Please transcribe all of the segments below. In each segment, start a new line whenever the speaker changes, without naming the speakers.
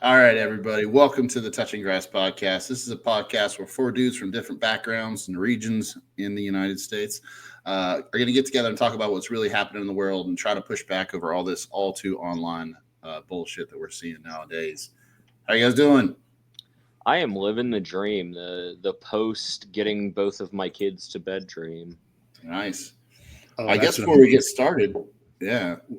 All right, everybody. Welcome to the Touching Grass podcast. This is a podcast where four dudes from different backgrounds and regions in the United States are going to get together and talk about what's really happening in the world and try to push back over all this all too online bullshit that we're seeing nowadays. How you guys doing?
I am living the dream, the post getting both of my kids to bed dream.
Nice. I guess before we get started,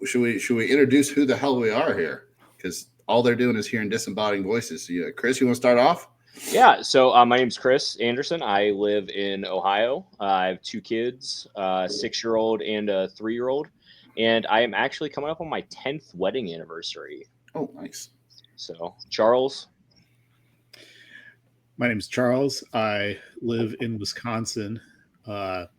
should we introduce who the hell we are here? Because all they're doing is hearing disembodied voices. So, Chris, you want to start off?
Yeah, so my name's Chris Anderson. I live in Ohio. I have two kids, a 6-year-old and a 3-year-old. And I am actually coming up on my 10th wedding anniversary.
Oh, nice.
So, Charles?
My name's Charles. I live in Wisconsin. Let's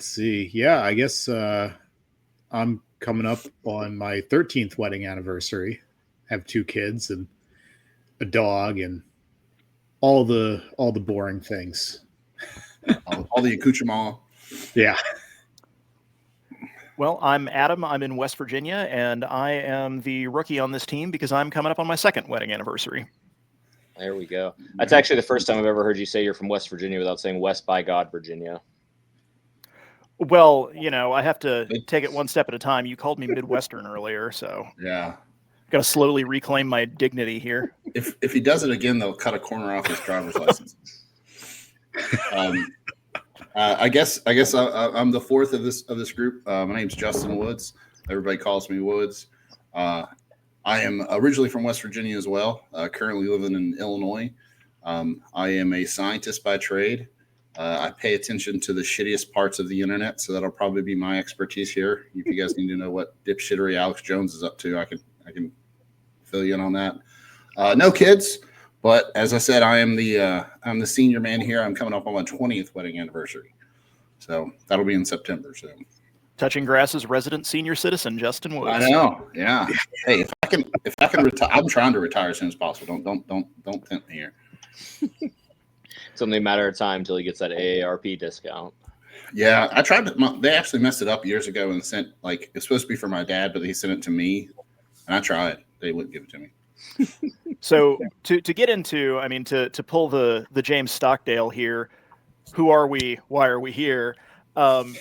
see. Yeah, I guess I'm coming up on my 13th wedding anniversary. I have two kids and a dog and all the boring things.
all the accoutrement.
Yeah.
Well, I'm Adam. I'm in West Virginia, and I am the rookie on this team because I'm coming up on my second wedding anniversary.
There we go. That's actually the first time I've ever heard you say you're from West Virginia without saying West by God, Virginia.
Well, I have to take it one step at a time. You called me Midwestern earlier, so
yeah,
got to slowly reclaim my dignity here.
If he does it again, they'll cut a corner off his driver's license. I guess I'm the fourth of this group. My name's Justin Woods. Everybody calls me Woods. I am originally from West Virginia as well. Currently living in Illinois. I am a scientist by trade. I pay attention to the shittiest parts of the internet, so that'll probably be my expertise here. If you guys need to know what dipshittery Alex Jones is up to, I can fill you in on that. No kids, but as I said, I'm the senior man here. I'm coming up on my 20th wedding anniversary, so that'll be in September. So,
Touching Grass's resident senior citizen, Justin Woods.
I know, yeah. Hey, if I can retire, I'm trying to retire as soon as possible. Don't tempt me here.
It's only a matter of time until he gets that AARP discount.
Yeah, I tried to. They actually messed it up years ago and sent it's supposed to be for my dad, but he sent it to me, and I tried. They wouldn't give it to me.
So to get into, to pull the James Stockdale here, who are we? Why are we here? And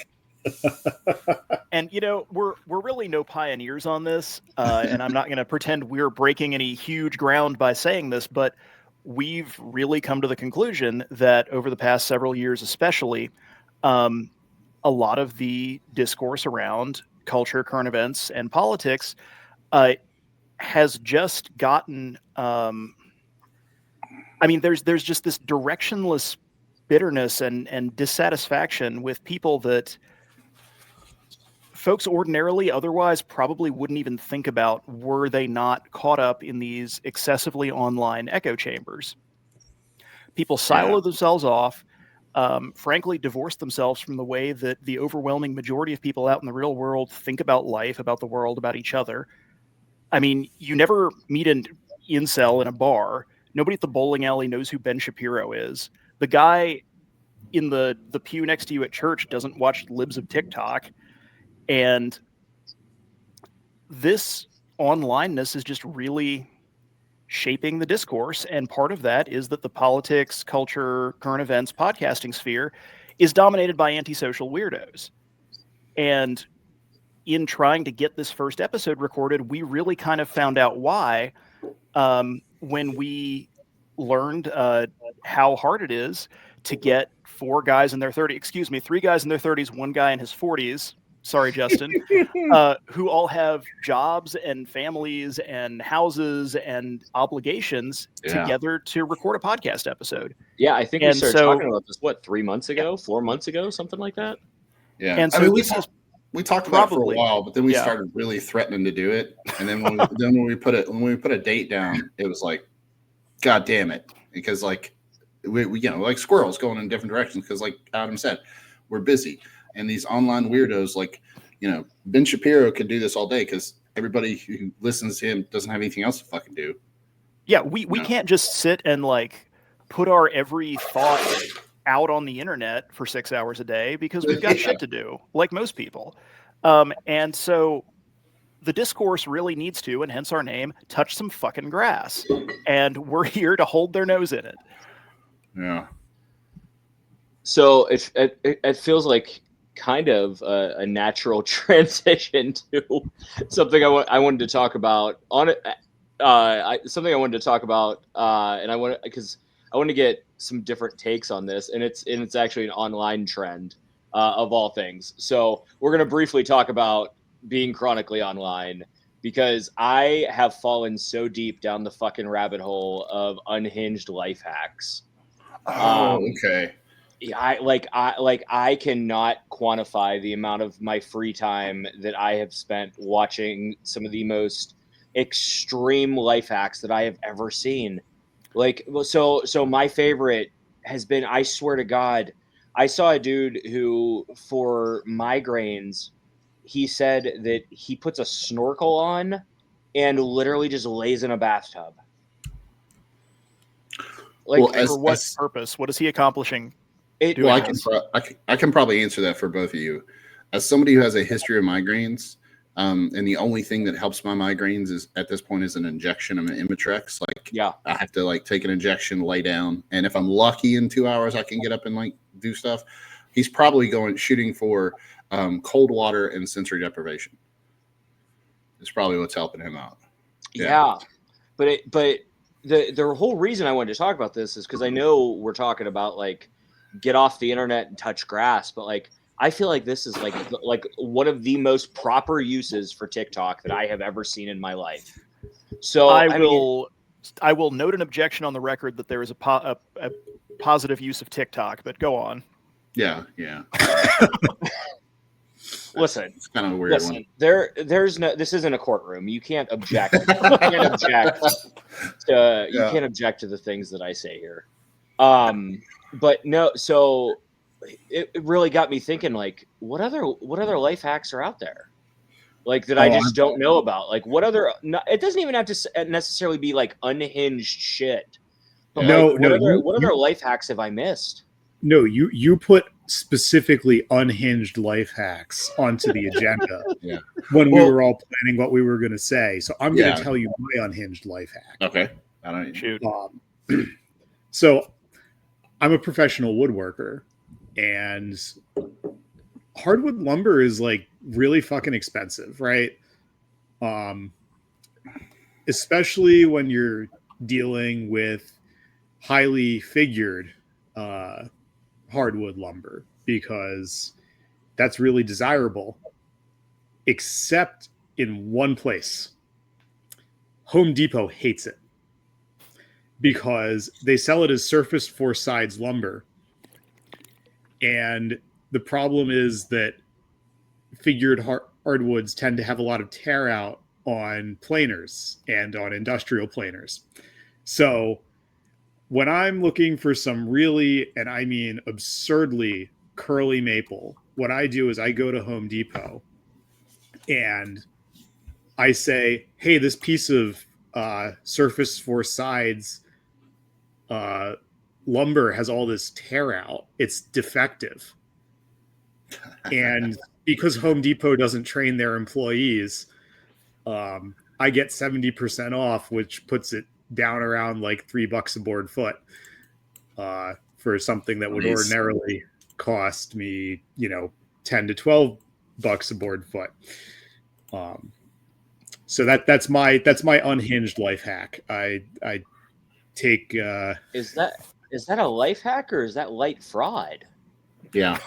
we're really no pioneers on this, and I'm not going to pretend we're breaking any huge ground by saying this, but we've really come to the conclusion that over the past several years, especially, a lot of the discourse around culture, current events, and politics has just gotten. There's just this directionless bitterness and dissatisfaction with people that folks ordinarily otherwise probably wouldn't even think about were they not caught up in these excessively online echo chambers. People silo themselves off, frankly, divorce themselves from the way that the overwhelming majority of people out in the real world think about life, about the world, about each other. You never meet an incel in a bar. Nobody at the bowling alley knows who Ben Shapiro is. The guy in the pew next to you at church doesn't watch libs of TikTok. And this onlineness is just really shaping the discourse. And part of that is that the politics, culture, current events, podcasting sphere is dominated by antisocial weirdos. And in trying to get this first episode recorded, we really kind of found out why when we learned how hard it is to get three guys in their 30s, one guy in his 40s. Sorry, Justin, who all have jobs and families and houses and obligations together to record a podcast episode.
Yeah, I think we started talking about this, 4 months ago, something like that?
Yeah.
And so
we talked about it for a while, but then we started really threatening to do it. And then when we put a date down, it was like, God damn it. Because we like squirrels going in different directions. Because like Adam said, we're busy. And these online weirdos, Ben Shapiro could do this all day because everybody who listens to him doesn't have anything else to fucking do.
Yeah, we can't just sit and put our every thought out on the internet for 6 hours a day because we've got shit to do, like most people. And so the discourse really needs to, and hence our name, touch some fucking grass. And we're here to hold their nose in it.
Yeah.
So it feels like kind of a natural transition to something I wanted to talk about on it. Something I wanted to talk about, and I want to get some different takes on this, and it's actually an online trend of all things. So we're gonna briefly talk about being chronically online because I have fallen so deep down the fucking rabbit hole of unhinged life hacks.
Oh, okay.
I cannot quantify the amount of my free time that I have spent watching some of the most extreme life hacks that I have ever seen. So my favorite has been, I swear to God, I saw a dude who, for migraines, he said that he puts a snorkel on and literally just lays in a bathtub.
For what purpose? What is he accomplishing?
I can probably answer that for both of you. As somebody who has a history of migraines, and the only thing that helps my migraines is at this point is an injection of an Imitrex. I have to take an injection, lay down, and if I'm lucky in 2 hours, I can get up and do stuff. He's probably shooting for cold water and sensory deprivation. It's probably what's helping him out.
Yeah. But the whole reason I wanted to talk about this is because I know we're talking about get off the internet and touch grass, but I feel like this is like one of the most proper uses for TikTok that I have ever seen in my life. So I
will note an objection on the record that there is a positive use of TikTok, but go on.
Yeah.
Listen,
it's kind of a weird one.
There's no. This isn't a courtroom. You can't object. You can't object to the things that I say here. But no. So it really got me thinking. What other life hacks are out there? That I just don't know about. What other? It doesn't even have to necessarily be unhinged shit. But what other life hacks have I missed?
No, you put specifically unhinged life hacks onto the agenda when we were all planning what we were going to say. So I'm going to tell you my unhinged life hack.
Okay. I don't shoot.
So I'm a professional woodworker, and hardwood lumber is really fucking expensive, right? Especially when you're dealing with highly figured hardwood lumber, because that's really desirable, except in one place. Home Depot hates it because they sell it as surface four sides lumber. And the problem is that figured hardwoods tend to have a lot of tear out on planers and on industrial planers. So when I'm looking for some really, and I mean absurdly curly maple, what I do is I go to Home Depot and I say, hey, this piece of surface four sides lumber has all this tear out. It's defective. And because Home Depot doesn't train their employees, I get 70% off, which puts it down around $3 a board foot for something that would ordinarily cost me, $10 to $12 a board foot. So that's my unhinged life hack. I take.
Is that a life hack or is that light fraud?
Yeah.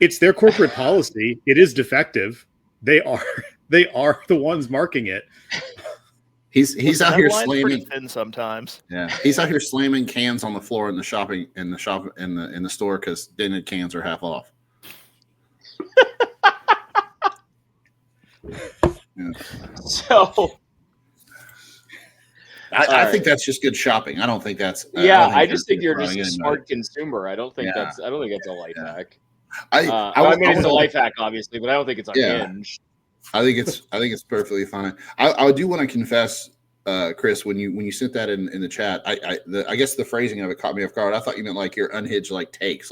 It's their corporate policy. It is defective. They are the ones marking it.
He's out here slamming
thin sometimes.
Yeah, he's out here slamming cans on the floor in the store because dented cans are half off. Yeah.
So
I think that's just good shopping. I don't think that's.
I just think you're just a smart consumer. I don't think that's a life hack. I mean, it's a life hack, obviously, but I don't think it's unhinged.
I think it's perfectly fine. I do want to confess, Chris, when you sent that in the chat, I guess the phrasing of it caught me off guard. I thought you meant your unhinged takes,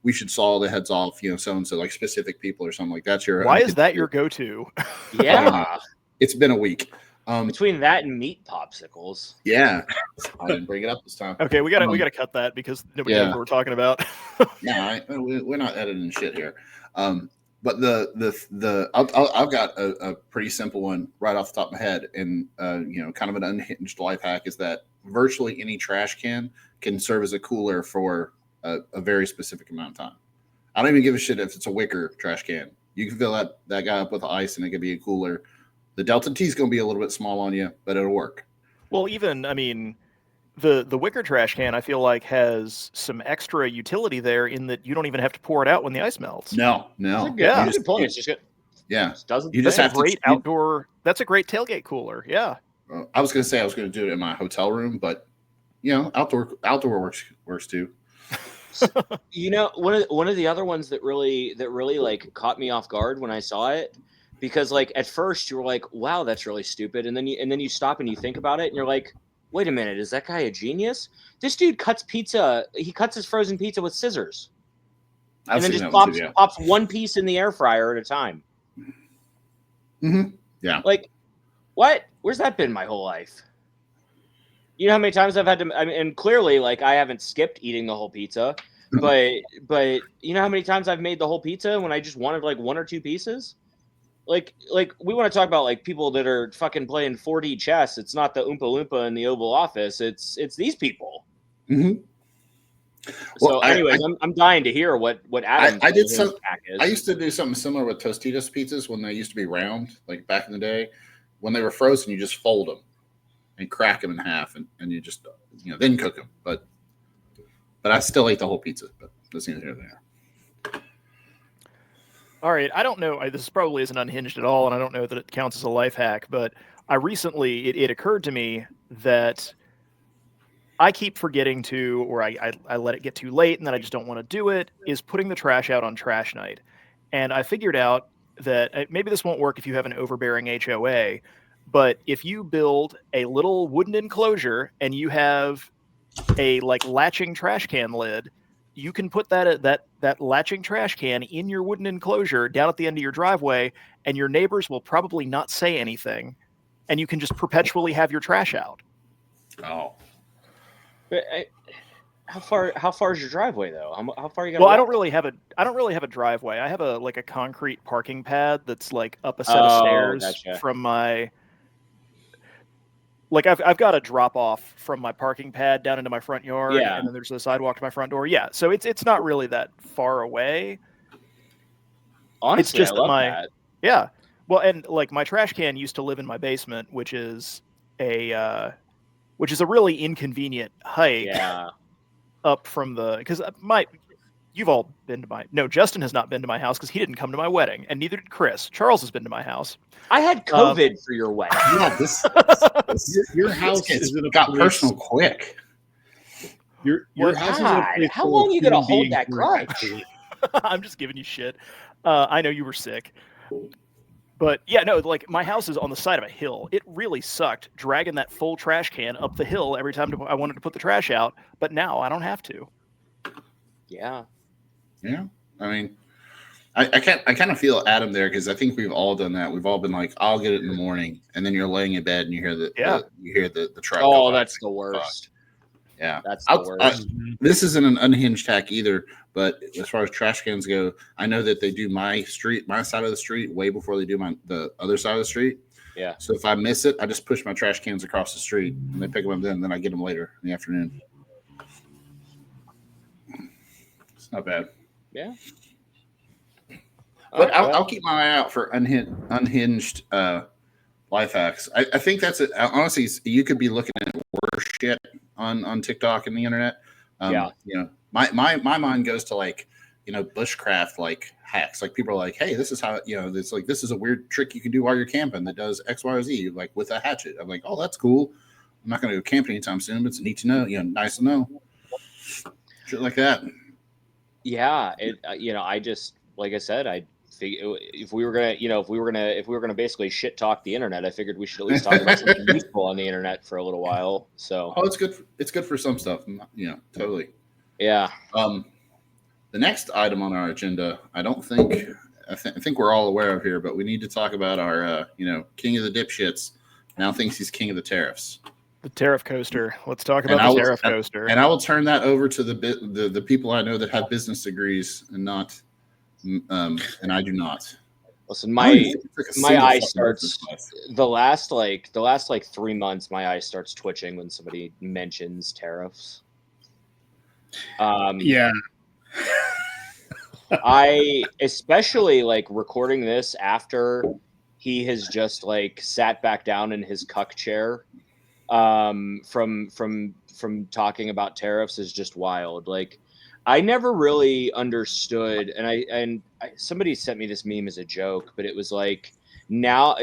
we should saw the heads off, so and so, like specific people or something like that's your.
Why is that your go-to?
Yeah.
It's been a week.
Between that and meat popsicles.
Yeah, I didn't bring it up this time.
Okay, we gotta cut that because nobody knows what we're talking about.
Yeah, we're not editing shit here. But I've got a pretty simple one right off the top of my head, and kind of an unhinged life hack is that virtually any trash can serve as a cooler for a very specific amount of time. I don't even give a shit if it's a wicker trash can. You can fill that guy up with ice, and it could be a cooler. The Delta T is going to be a little bit small on you, but it'll work.
Well, even the wicker trash can, I feel like, has some extra utility there in that you don't even have to pour it out when the ice melts.
No.
Yeah.
Good point. It's just good.
Yeah.
Doesn't
You just have
great outdoor. That's a great tailgate cooler. Yeah.
I was going to say I was going to do it in my hotel room, but outdoor works too.
One of the other ones that really like caught me off guard when I saw it, because like at first you were like, wow, that's really stupid, and then you stop and you think about it and you're like, wait a minute, is that guy a genius? This dude cuts pizza. He cuts his frozen pizza with scissors, and then just pops one piece in the air fryer at a time.
Mm-hmm. Yeah.
Like, what? Where's that been my whole life? You know how many times I've had to, and clearly, like, I haven't skipped eating the whole pizza, but you know how many times I've made the whole pizza when I just wanted like one or two pieces? Like we want to talk about like people that are fucking playing 4D chess. It's not the Oompa Loompa in the Oval Office. It's these people.
Mm-hmm.
So, anyways, I'm dying to hear what Adam.
I did some. I used to do something similar with Tostitos pizzas when they used to be round, like back in the day. When they were frozen, you just fold them and crack them in half, and you just then cook them. But I still ate the whole pizza. But that's neither here nor there.
All right, I don't know. This probably isn't unhinged at all, and I don't know that it counts as a life hack. But I recently, it occurred to me that I keep forgetting to, or I let it get too late, and then I just don't want to do it, is putting the trash out on trash night. And I figured out that maybe this won't work if you have an overbearing HOA, but if you build a little wooden enclosure and you have a like latching trash can lid, you can put that latching trash can in your wooden enclosure down at the end of your driveway, and your neighbors will probably not say anything, and you can just perpetually have your trash out.
Oh.
But how far is your driveway though? How far you got?
Well, I don't really have a driveway. I have a concrete parking pad that's like up a set of stairs from my. Like I've got a drop off from my parking pad down into my front yard, and then there's a sidewalk to my front door. Yeah, so it's not really that far away.
Honestly,
it's just
I love that.
Yeah. Well, and like my trash can used to live in my basement, which is a really inconvenient hike up from because you've all been to Justin has not been to my house because he didn't come to my wedding, and neither did Chris. Charles has been to my house.
I had COVID for your wedding.
Yeah, your house got personal quick.
Your house is a place
how long are you gonna hold that grudge?
I'm just giving you shit. I know you were sick. But yeah, no, like my house is on the side of a hill. It really sucked dragging that full trash can up the hill every time I wanted to put the trash out. But now I don't have to.
Yeah.
Yeah. I mean, I kind of feel Adam there because I think we've all done that. We've all been like, I'll get it in the morning, and then you're laying in bed and you hear the truck.
Oh, that's the worst.
Yeah,
that's the worst.
This isn't an unhinged hack either, but as far as trash cans go, I know that they do my side of the street way before they do the other side of the street.
Yeah.
So if I miss it, I just push my trash cans across the street and they pick them up then, and then I get them later in the afternoon. It's not bad.
Yeah.
But I'll keep my eye out for unhinged life hacks. I think that's it. Honestly, you could be looking at worse shit on TikTok and the internet. My mind goes to like, bushcraft like hacks. Like people are like, hey, this is how this is a weird trick you can do while you're camping that does X, Y, or Z, like with a hatchet. I'm like, oh, that's cool. I'm not going to go camping anytime soon, but it's neat to know. Nice to know. Shit like that.
Yeah, I just like I said, I figure if we were gonna basically shit talk the internet, I figured we should at least talk about something useful on the internet for a little while. So
it's good. It's good for some stuff. Totally.
Yeah.
The next item on our agenda, I think we're all aware of here, but we need to talk about our, king of the dipshits now thinks he's king of the tariffs.
The tariff coaster. Let's talk
And
about the tariff coaster.
And I will turn that over to the people I know that have business degrees and not, and I do not.
Listen, my eye starts the last 3 months. My eye starts twitching when somebody mentions tariffs.
Yeah.
I especially like recording this after he has just like sat back down in his cuck chair from talking about tariffs is just wild. Like I never really understood, and somebody sent me this meme as a joke, but it was like now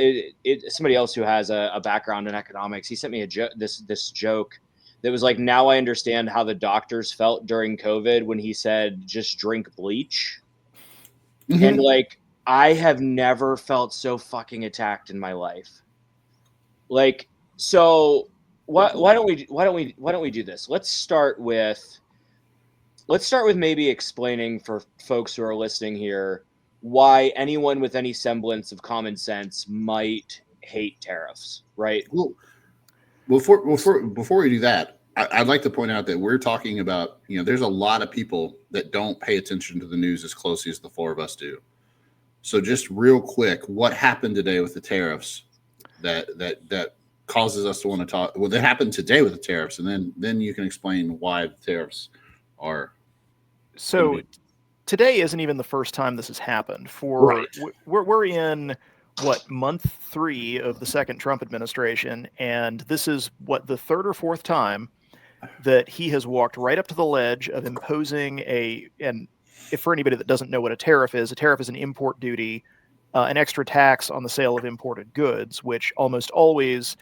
somebody else who has a background in economics, he sent me this joke that was like, now I understand how the doctors felt during COVID when he said just drink bleach. Mm-hmm. And like I have never felt so fucking attacked in my life. Like, so why don't we do this? Let's start with maybe explaining for folks who are listening here why anyone with any semblance of common sense might hate tariffs, right?
Well, before we do that, I'd like to point out that we're talking about, there's a lot of people that don't pay attention to the news as closely as the four of us do. So just real quick, what happened today with the tariffs that causes us to want to talk? Well, that happened today with the tariffs, and then you can explain why the tariffs are.
So today isn't even the first time this has happened. We're in month 3 of the second Trump administration, and this is the third or fourth time that he has walked right up to the ledge of imposing and if for anybody that doesn't know what a tariff is an import duty, an extra tax on the sale of imported goods, which almost always,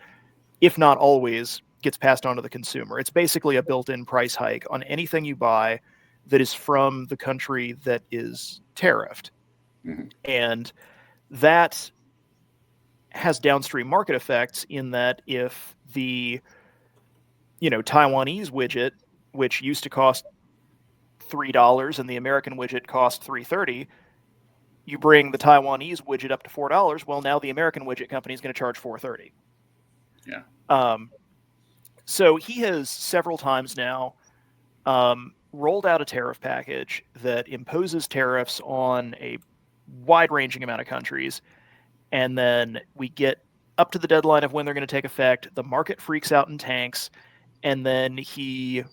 if not always, gets passed on to the consumer. It's basically a built-in price hike on anything you buy that is from the country that is tariffed. Mm-hmm. And that has downstream market effects in that if the Taiwanese widget, which used to cost $3 and the American widget cost $3.30, you bring the Taiwanese widget up to $4, well, now the American widget company is going to charge $4.30.
Yeah.
So he has several times now rolled out a tariff package that imposes tariffs on a wide-ranging amount of countries, and then we get up to the deadline of when they're going to take effect. The market freaks out and tanks, and then he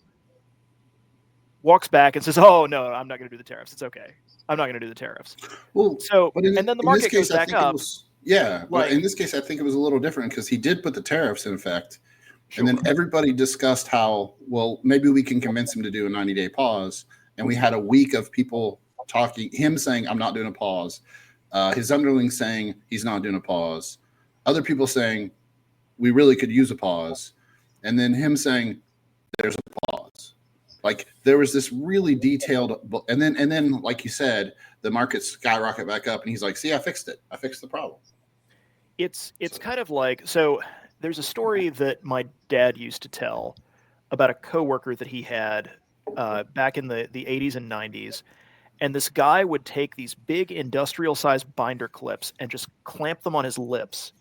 walks back and says, "Oh no, I'm not going to do the tariffs. It's okay. I'm not going to do the tariffs."
Well,
and then the market goes back up.
But in this case, I think it was a little different because he did put the tariffs in effect, and then everybody discussed how, well, maybe we can convince him to do a 90-day pause, and we had a week of people talking, him saying, "I'm not doing a pause," his underlings saying he's not doing a pause, other people saying we really could use a pause, and then him saying there's a pause. Like there was this really detailed, and then like you said, the market skyrocket back up, and he's like, "See, I fixed it. I fixed the problem."
It's kind of like, so there's a story that my dad used to tell about a coworker that he had back in the 80s and 90s, and this guy would take these big industrial-sized binder clips and just clamp them on his lips.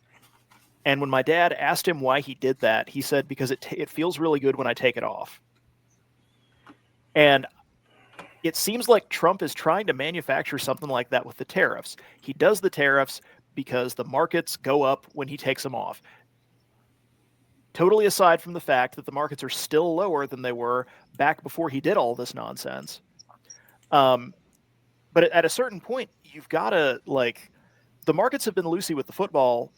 And when my dad asked him why he did that, he said, "Because it feels really good when I take it off." And it seems like Trump is trying to manufacture something like that with the tariffs. He does the tariffs because the markets go up when he takes them off. Totally aside from the fact that the markets are still lower than they were back before he did all this nonsense. But at a certain point, you've got to, the markets have been loosey with the football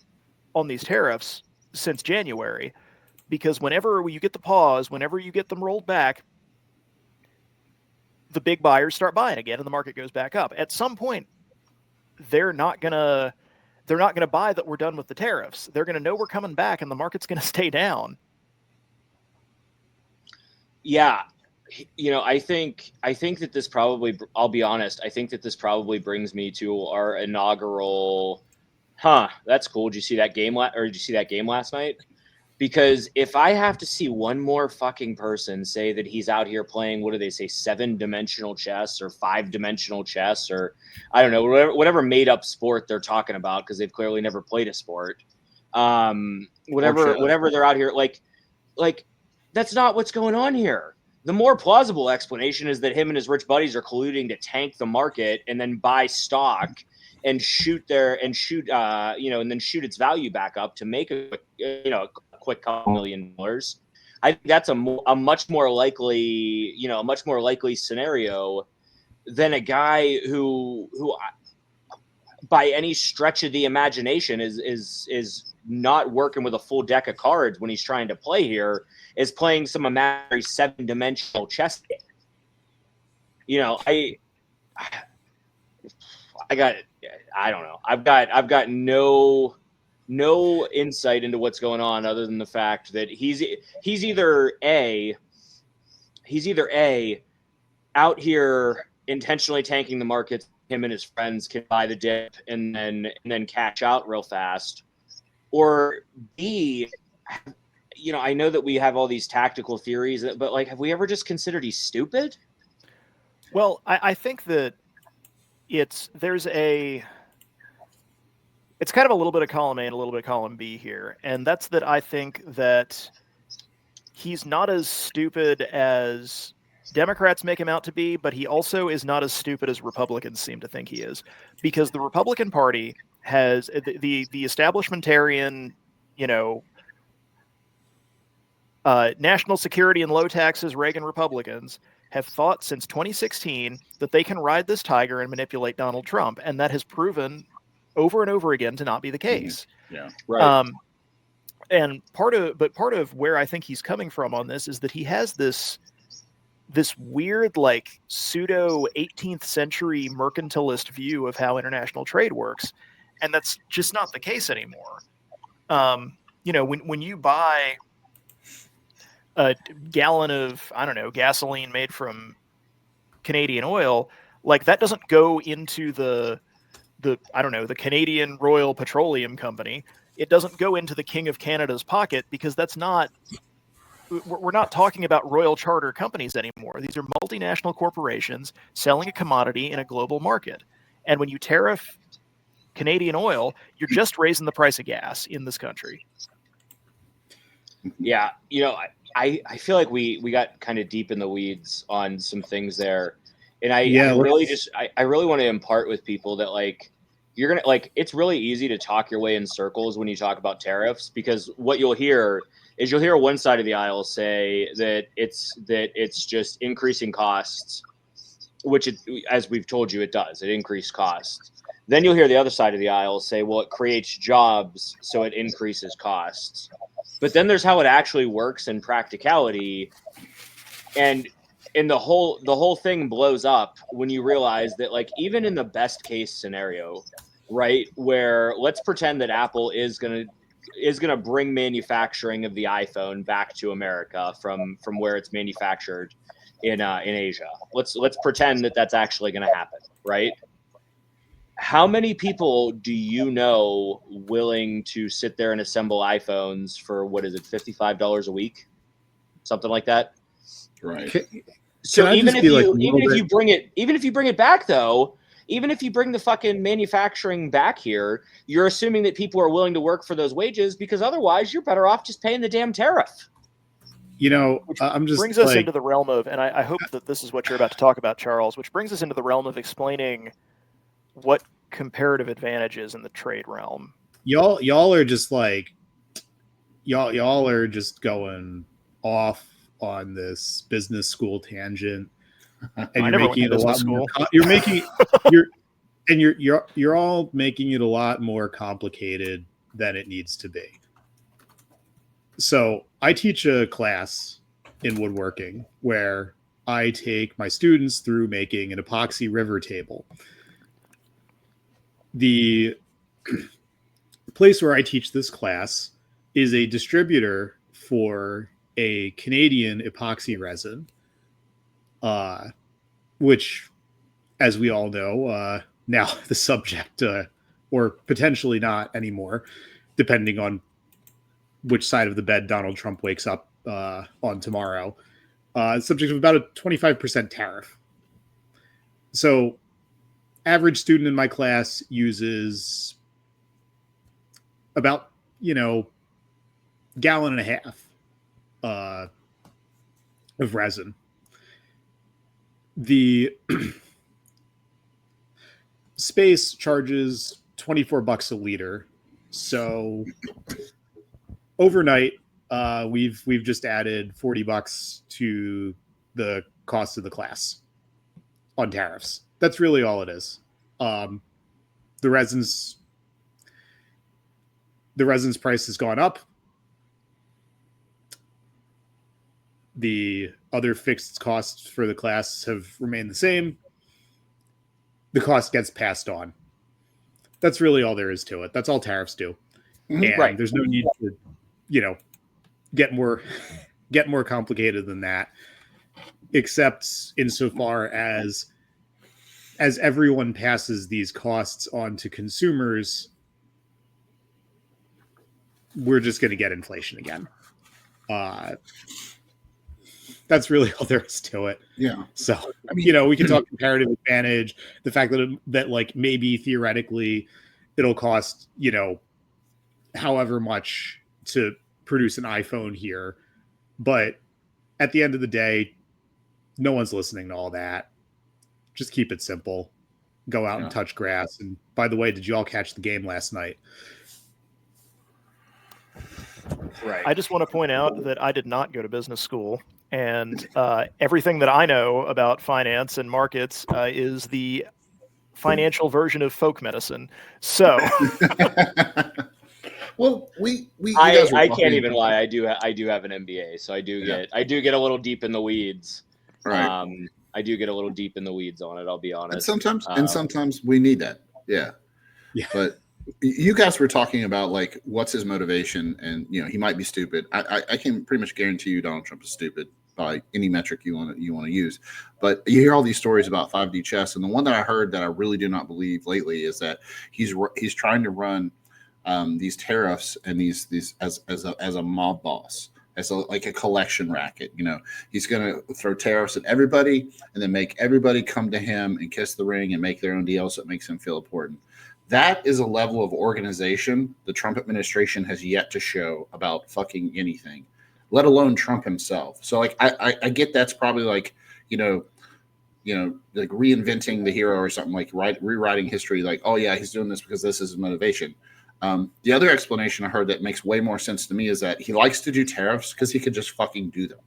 on these tariffs since January, because whenever you get the pause, whenever you get them rolled back, the big buyers start buying again and the market goes back up. At some point, they're not gonna buy that we're done with the tariffs. They're gonna know we're coming back and the market's gonna stay down.
Yeah. I think that this probably, I'll be honest, I think that this probably brings me to our inaugural, that's cool. Did you see that game last night? Because if I have to see one more fucking person say that he's out here playing, what do they say, 7-dimensional chess or 5-dimensional chess, or I don't know, whatever made up sport they're talking about, because they've clearly never played a sport. Whatever they're out here, like that's not what's going on here. The more plausible explanation is that him and his rich buddies are colluding to tank the market and then buy stock and shoot and then shoot its value back up to make a quick couple $1 million. I think that's a much more likely scenario than a guy who by any stretch of the imagination is not working with a full deck of cards when he's trying to play here, is playing some imaginary 7-dimensional chess game. I don't know. I've got no insight into what's going on other than the fact that he's either out here intentionally tanking the markets. Him and his friends can buy the dip and then cash out real fast, or B, I know that we have all these tactical theories, but like, have we ever just considered he's stupid?
Well, I think that it's kind of a little bit of column A and a little bit of column B here. And that's that I think that he's not as stupid as Democrats make him out to be, but he also is not as stupid as Republicans seem to think he is. Because the Republican Party has the establishmentarian, national security and low taxes Reagan Republicans have thought since 2016 that they can ride this tiger and manipulate Donald Trump. And that has proven over and over again to not be the case.
Yeah.
Right.
And part of where I think he's coming from on this is that he has this weird, like, pseudo 18th century mercantilist view of how international trade works. And that's just not the case anymore. When you buy a gallon of, I don't know, gasoline made from Canadian oil, like, that doesn't go into the Canadian Royal Petroleum Company. It doesn't go into the King of Canada's pocket, because we're not talking about royal charter companies anymore. These are multinational corporations selling a commodity in a global market. And when you tariff Canadian oil, you're just raising the price of gas in this country.
Yeah. I feel like we got kind of deep in the weeds on some things there. And I really want to impart with people that, like, you're going to, like, it's really easy to talk your way in circles when you talk about tariffs, because what you'll hear one side of the aisle say that it's just increasing costs, which as we've told you, it does. It increases costs. Then you'll hear the other side of the aisle say, well, it creates jobs, so it increases costs. But then there's how it actually works in practicality. And the whole thing blows up when you realize that, like, even in the best case scenario, right, where let's pretend that Apple is going to bring manufacturing of the iPhone back to America from where it's manufactured in Asia. Let's pretend that that's actually going to happen, right? How many people do you know willing to sit there and assemble iPhones for, what is it, $55 a week, something like that?
Right.
So even if you bring it back, though, even if you bring the fucking manufacturing back here, you're assuming that people are willing to work for those wages, because otherwise you're better off just paying the damn tariff.
Which brings us into the realm of, and I hope that this is what you're about to talk about, Charles, which brings us into the realm of explaining what comparative advantage is in the trade realm.
Y'all are just like, y'all are just going off on this business school tangent, and you're making it a lot more. You're all making it a lot more complicated than it needs to be. So I teach a class in woodworking where I take my students through making an epoxy river table. The place where I teach this class is a distributor for a Canadian epoxy resin, which, as we all know, now the subject, or potentially not anymore, depending on which side of the bed Donald Trump wakes up on tomorrow. Subject of about a 25% tariff. So, average student in my class uses about, gallon and a half of resin. The space charges $24 a liter. So overnight, we've just added $40 to the cost of the class on tariffs. That's really all it is. The resin's price has gone up. The other fixed costs for the class have remained the same. The cost gets passed on. That's really all there is to it. That's all tariffs do. And
Right.
there's no need to, get more complicated than that, except insofar as everyone passes these costs on to consumers, we're just going to get inflation again. That's really all there is to it.
Yeah.
So, I mean, we can talk comparative advantage, the fact that like maybe theoretically it'll cost, however much to produce an iPhone here. But at the end of the day, no one's listening to all that. Just keep it simple. Go out and touch grass. And by the way, did you all catch the game last night?
Right.
I just want to point out that I did not go to business school. And everything that I know about finance and markets is the financial version of folk medicine. So,
well,
I can't even lie. I do have an MBA, so I do get a little deep in the weeds.
Right.
I do get a little deep in the weeds on it. I'll be honest.
And sometimes we need that. Yeah.
Yeah.
But you guys were talking about like what's his motivation, and he might be stupid. I can pretty much guarantee you Donald Trump is stupid by any metric you want to use. But you hear all these stories about 5D chess, and the one that I heard that I really do not believe lately is that he's trying to run these tariffs and these as a mob boss, as like a collection racket. He's going to throw tariffs at everybody and then make everybody come to him and kiss the ring and make their own deal, so it makes him feel important. That is a level of organization the Trump administration has yet to show about fucking anything, let alone Trump himself. So like, I get that's probably like, like reinventing the hero or something, like rewriting history. Like, oh yeah, he's doing this because this is his motivation. The other explanation I heard that makes way more sense to me is that he likes to do tariffs because he could just fucking do them.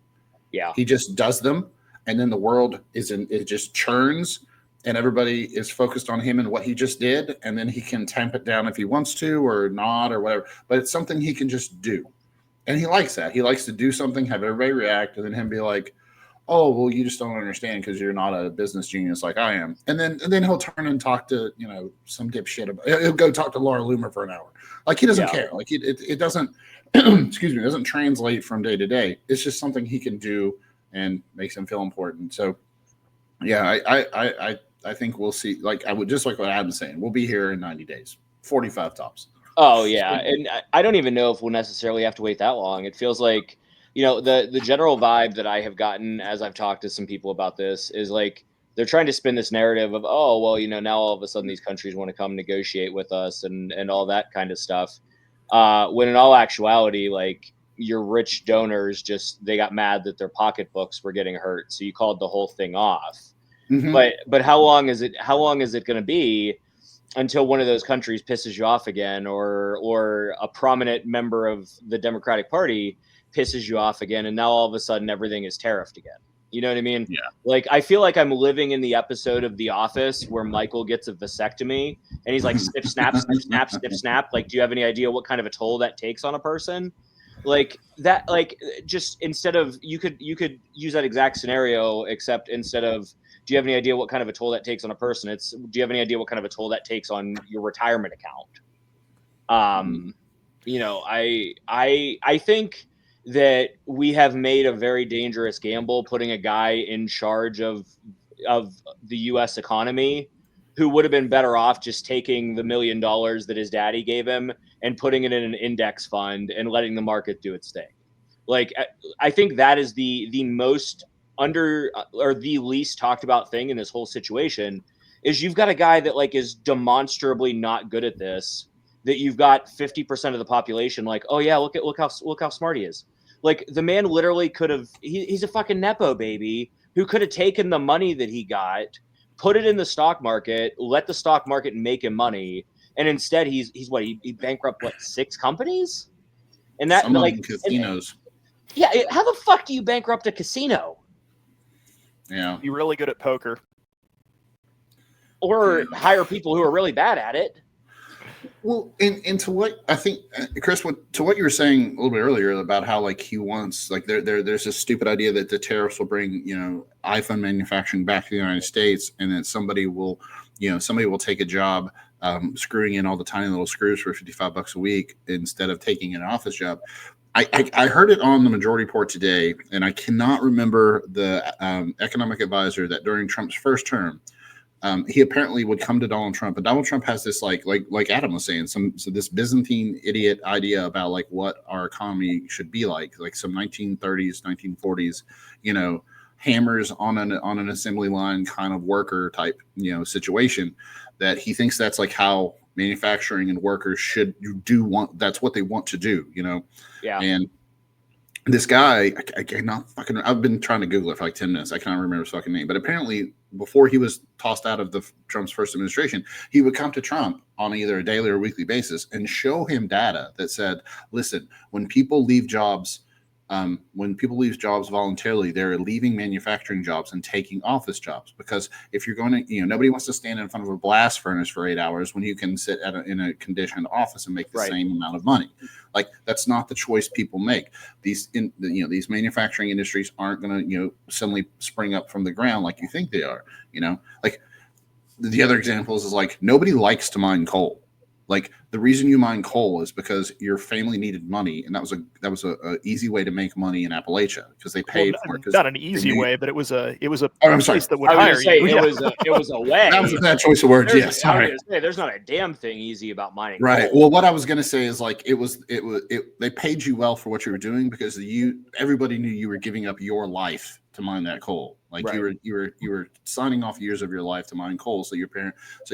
Yeah.
He just does them. And then the world it just churns. And everybody is focused on him and what he just did, and then he can tamp it down if he wants to or not or whatever. But it's something he can just do, and he likes that. He likes to do something, have everybody react, and then him be like, "Oh, well, you just don't understand because you're not a business genius like I am." And then he'll turn and talk to some dipshit about. He'll go talk to Laura Loomer for an hour. Like he doesn't care. Like it doesn't. Excuse me. It doesn't translate from day to day. It's just something he can do and makes him feel important. So, yeah, I think we'll see. Like I would just like what Adam's saying. We'll be here in 90 days, 45 tops.
Oh yeah, and I don't even know if we'll necessarily have to wait that long. It feels like the general vibe that I have gotten as I've talked to some people about this is like they're trying to spin this narrative of now all of a sudden these countries want to come negotiate with us and all that kind of stuff. When in all actuality, like your rich donors they got mad that their pocketbooks were getting hurt, so you called the whole thing off. Mm-hmm. But how long is it going to be until one of those countries pisses you off again, or a prominent member of the Democratic Party pisses you off again, and now all of a sudden everything is tariffed again? You know what I mean?
Yeah.
Like I feel like I'm living in the episode of The Office where Michael gets a vasectomy and he's like snip snap snip snap snip snap. Like, do you have any idea what kind of a toll that takes on a person? Like that. Like just instead of you could use that exact scenario, except instead of do you have any idea what kind of a toll that takes on a person? It's do you have any idea what kind of a toll that takes on your retirement account? I think that we have made a very dangerous gamble putting a guy in charge of the U.S. economy who would have been better off just taking the $1 million that his daddy gave him and putting it in an index fund and letting the market do its thing. Like, I think that is the most under or the least talked about thing in this whole situation is you've got a guy that like is demonstrably not good at this, that you've got 50% of the population like, oh yeah, look how smart he is. Like the man literally could have, he's a fucking Nepo baby who could have taken the money that he got, put it in the stock market, let the stock market make him money. And instead he bankrupt 6 companies? And that
Some of
like
them casinos.
Yeah, how the fuck do you bankrupt a casino?
Yeah.
Be really good at poker.
Or hire people who are really bad at it.
Well, and to what I think, Chris, to what you were saying a little bit earlier about how like he wants, like there's this stupid idea that the tariffs will bring, iPhone manufacturing back to the United States, and then somebody will take a job screwing in all the tiny little screws for $55 a week instead of taking an office job. I heard it on the Majority Report today, and I cannot remember the economic advisor that during Trump's first term, he apparently would come to Donald Trump, and Donald Trump has this like Adam was saying, this Byzantine idiot idea about like what our economy should be like some 1930s, 1940s, hammers on an assembly line kind of worker type, situation, that he thinks that's like how manufacturing and workers should that's what they want to do,
Yeah.
And this guy, I cannot fucking, I've been trying to Google it for like 10 minutes. I cannot remember his fucking name, but apparently before he was tossed out of Trump's first administration, he would come to Trump on either a daily or weekly basis and show him data that said, listen, when people leave jobs voluntarily, they're leaving manufacturing jobs and taking office jobs, because if you're going to, nobody wants to stand in front of a blast furnace for 8 hours when you can sit in a conditioned office and make the same amount of money. Like, that's not the choice people make. These manufacturing industries aren't going to, suddenly spring up from the ground like you think they are. Like the other examples is like, nobody likes to mine coal. Like, the reason you mine coal is because your family needed money, and that was a easy way to make money in Appalachia, because they paid for it.
Not an easy way, but it was a
I'm sorry.
place that would hire you.
It was a way.
That was a bad choice of words. Yes, sorry.
I was gonna say, there's not a damn thing easy about mining.
Right.
Coal.
Well, what I was gonna say is like they paid you well for what you were doing, because everybody knew you were giving up your life to mine that coal. Like you were signing off years of your life to mine coal, so your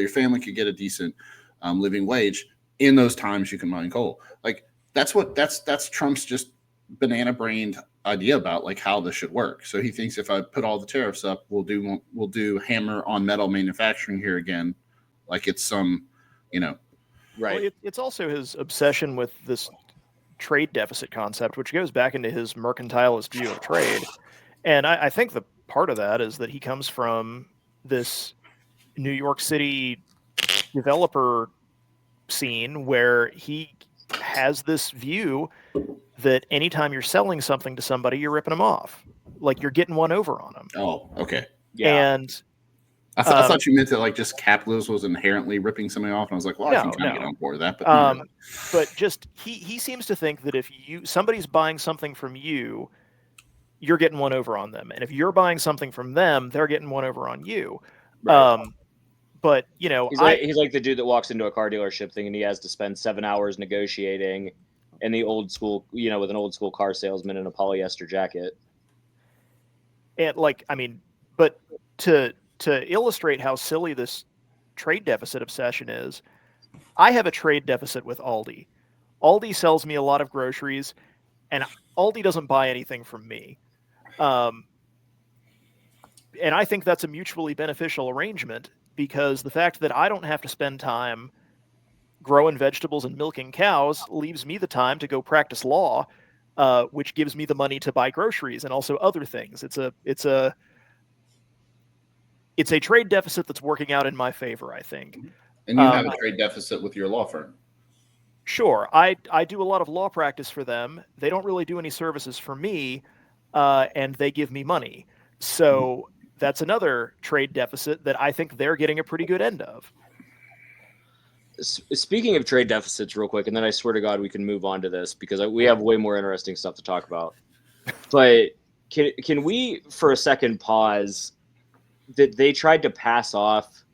family could get a decent living wage. In those times you can mine coal. Like that's Trump's just banana brained idea about like how this should work. So he thinks if I put all the tariffs up, we'll do hammer on metal manufacturing here again, like it's some,
right.
Well, it's also his obsession with this trade deficit concept, which goes back into his mercantilist view of trade. And I think the part of that is that he comes from this New York City developer scene where he has this view that anytime you're selling something to somebody, you're ripping them off. Like you're getting one over on them.
Oh, okay.
Yeah.
And
I thought you meant that like just capitalism was inherently ripping something off, and I was like, well, I can kind of get on board with that.
But just he seems to think that if somebody's buying something from you, you're getting one over on them, and if you're buying something from them, they're getting one over on you. Right. But he's
like the dude that walks into a car dealership thing and he has to spend 7 hours negotiating in the old school, with an old school car salesman in a polyester jacket.
And but to illustrate how silly this trade deficit obsession is, I have a trade deficit with Aldi. Aldi sells me a lot of groceries, and Aldi doesn't buy anything from me. And I think that's a mutually beneficial arrangement, because the fact that I don't have to spend time growing vegetables and milking cows leaves me the time to go practice law, which gives me the money to buy groceries and also other things. It's a trade deficit that's working out in my favor, I think.
And you have a trade deficit with your law firm.
Sure. I do a lot of law practice for them. They don't really do any services for me, and they give me money. So that's another trade deficit that I think they're getting a pretty good end of.
Speaking of trade deficits real quick, and then I swear to God we can move on to this because we have way more interesting stuff to talk about. But can we for a second pause that they tried to pass off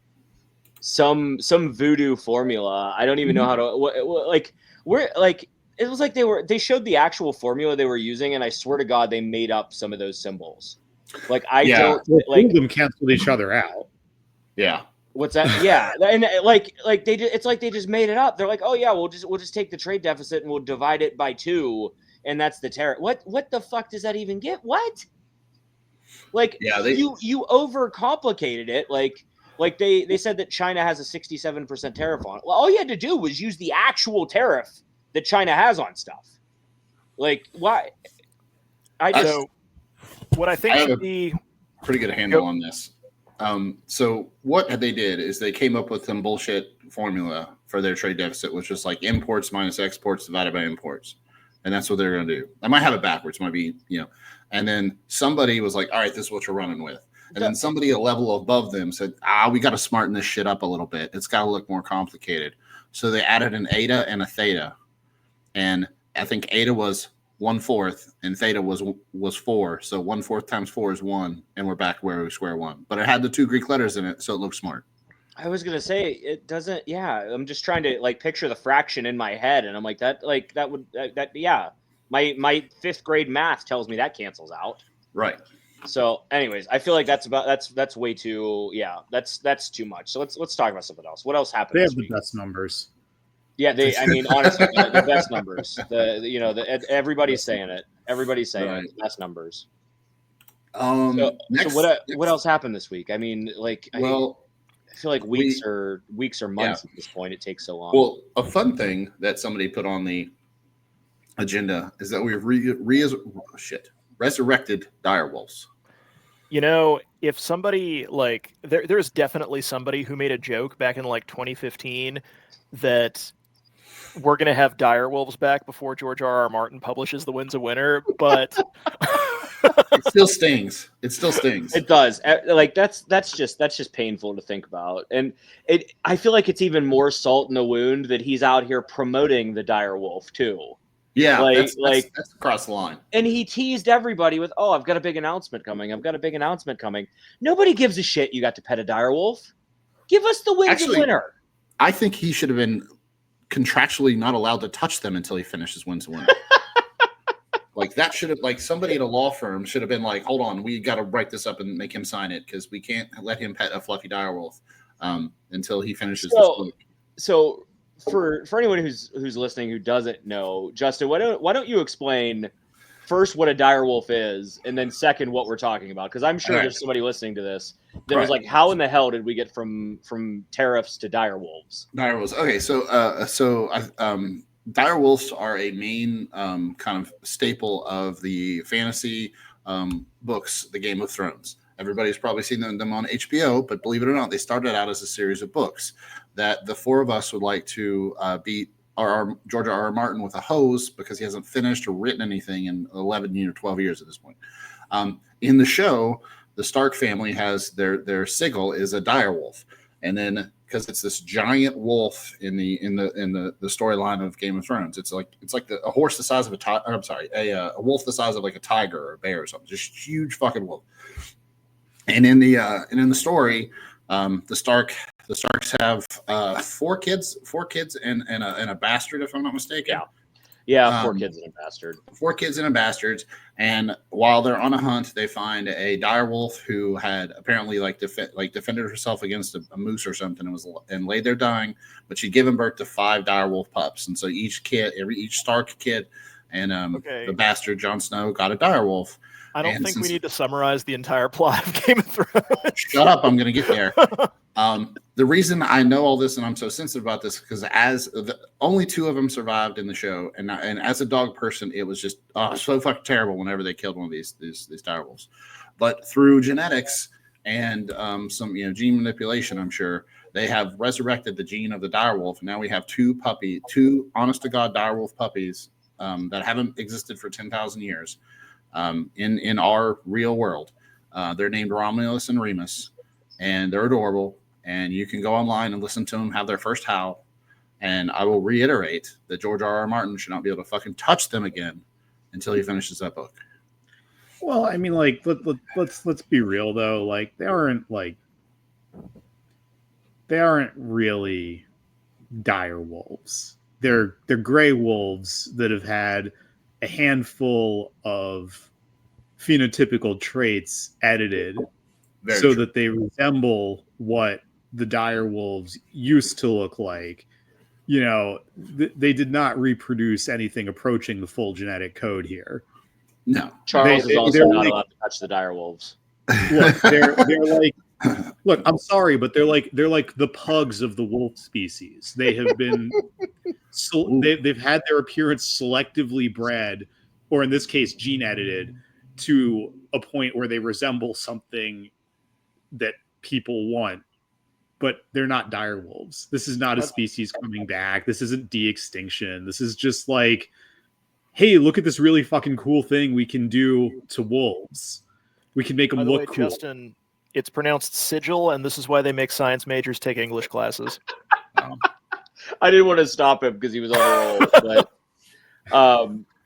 some voodoo formula? I don't even know how to We're like, it was like they showed the actual formula they were using, and I swear to God, they made up some of those symbols. Like I
Yeah.
don't
Well, two
like
of them canceled each other out.
Yeah.
what's that? Yeah, and like it's like they just made it up. They're like, oh yeah, we'll just take the trade deficit and we'll divide it by 2, and that's the tariff. What the fuck does that even get? What? Like
Yeah.
you overcomplicated it. Like they said that China has a 67% tariff on it. Well, all you had to do was use the actual tariff that China has on stuff. Like why?
So what I think
I have
should
a
be
pretty good handle on this. So what they did is they came up with some bullshit formula for their trade deficit, which was like imports minus exports divided by imports. And that's what they're going to do. I might have it backwards. Might be, and then somebody was like, all right, this is what you're running with. And then somebody a level above them said, we got to smarten this shit up a little bit. It's got to look more complicated. So they added an eta and a theta. And I think eta was 1/4 and theta was 4. So 1/4 times 4 is 1. And we're back where we square one. But it had the 2 Greek letters in it. So it looked smart.
I was going to say it doesn't. Yeah. I'm just trying to like picture the fraction in my head. And I'm like that would yeah. My 5th grade math tells me that cancels out.
Right.
So anyways, I feel like that's way too, that's too much. So let's talk about something else. What else happened?
They
this
have the
week?
best numbers.
Yeah, I mean, honestly, the best numbers. Everybody's saying it. Everybody's saying
Right.
it. The best numbers.
So
What else happened this week? I mean, like, I feel like weeks or months at this point. It takes so long.
Well, a fun thing that somebody put on the agenda is that we've resurrected direwolves.
If somebody like there's definitely somebody who made a joke back in like 2015 that we're going to have direwolves back before George R.R. Martin publishes The Winds of Winter, but
It still stings. It still stings.
It does. Like that's just painful to think about. And I feel like it's even more salt in the wound that he's out here promoting the direwolf too.
Yeah,
Like-
that's across the line.
And he teased everybody with, "Oh, I've got a big announcement coming. I've got a big announcement coming." Nobody gives a shit you got to pet a direwolf. Give us the Winds of Winter.
I think he should have been contractually not allowed to touch them until he finishes Winds of Winter. Like that should have, like somebody at a law firm should have been like, hold on, we got to write this up and make him sign it because we can't let him pet a fluffy direwolf until he finishes this book.
So for anyone who's listening who doesn't know, Justin, why don't you explain first what a direwolf is, and then second what we're talking about? Because I'm sure there's somebody listening to this that was like, how in the hell did we get from tariffs to direwolves?
Direwolves. Okay, so direwolves are a main kind of staple of the fantasy books, the Game of Thrones. Everybody's probably seen them on HBO, but believe it or not, they started out as a series of books that the 4 of us would like to beat our George R.R. Martin with a hose because he hasn't finished or written anything in 11 or 12 years at this point. In the show, the Stark family has their sigil is a direwolf, and then because it's this giant wolf in the storyline of Game of Thrones, it's like a horse the size of a wolf the size of like a tiger or a bear or something, just huge fucking wolf. And in the story, the Starks have 4 kids and a bastard, if I'm not mistaken.
Yeah, 4 kids and a bastard. 4
kids and a bastard. And while they're on a hunt, they find a direwolf who had apparently defended herself against a moose or something and laid there dying. But she'd given birth to 5 direwolf pups, and so each Stark kid and the bastard Jon Snow got a direwolf.
I don't think we need to summarize the entire plot of Game of Thrones.
Shut up, I'm going to get there. The reason I know all this and I'm so sensitive about this because only 2 of them survived in the show, and as a dog person, it was just so fucking terrible whenever they killed one of these direwolves. But through genetics and some gene manipulation, I'm sure they have resurrected the gene of the direwolf. And now we have 2 honest to God direwolf puppies that haven't existed for 10,000 years. In our real world. They're named Romulus and Remus, and they're adorable. And you can go online and listen to them have their first howl. And I will reiterate that George R.R. Martin should not be able to fucking touch them again until he finishes that book.
Well, I mean, like let's be real though. Like they aren't really dire wolves. they're gray wolves that have had a handful of phenotypical traits edited so that they resemble what the dire wolves used to look like. You know, they did not reproduce anything approaching the full genetic code here.
No,
Charles is also not allowed to touch the dire wolves.
Look, they're like, look, I'm sorry, but they're like the pugs of the wolf species. They have been they've had their appearance selectively bred, or in this case, gene edited, to a point where they resemble something that people want, but they're not dire wolves. This is not a species coming back. This isn't de-extinction. This is just like, hey, look at this really fucking cool thing we can do to wolves. We can make them look cool.
Justin, it's pronounced sigil, and this is why they make science majors take English classes.
I didn't want to stop him because he was on a roll, but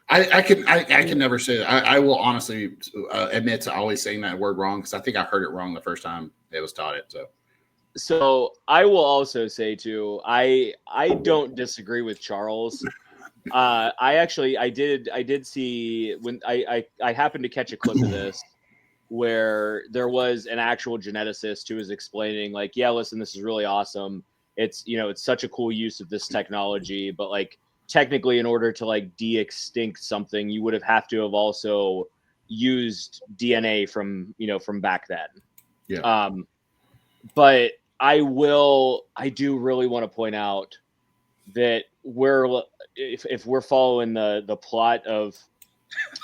I can never say that. I will honestly admit to always saying that word wrong because I think I heard it wrong the first time it was taught it.
So I will also say too, I don't disagree with Charles. I did see when I happened to catch a clip of this where there was an actual geneticist who was explaining like, yeah, listen, this is really awesome. It's, you know, it's such a cool use of this technology, but like technically in order to like de-extinct something, you would have to have also used DNA from, you know, from back then.
Yeah.
But I do really want to point out that if we're following the plot of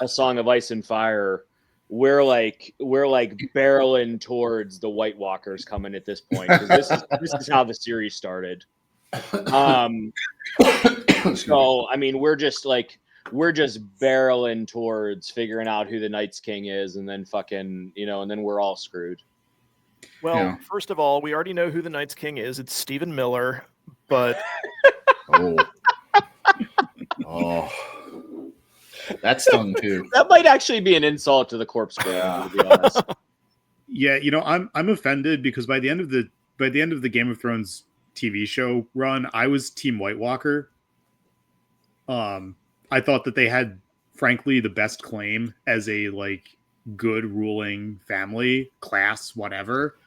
A Song of Ice and Fire, we're like barreling towards the White Walkers coming at this point, because this is how the series started. So I mean, we're just barreling towards figuring out who the Night's King is, and then fucking, you know, and then we're all screwed.
Well, first of all, we already know who the Night's King is. It's Stephen Miller, but
oh, that stung too.
That might actually be an insult to the corpse brand, to be honest.
Yeah, you know, I'm offended because by the end of the Game of Thrones TV show run, I was Team White Walker. I thought that they had, frankly, the best claim as a like good ruling family class, whatever,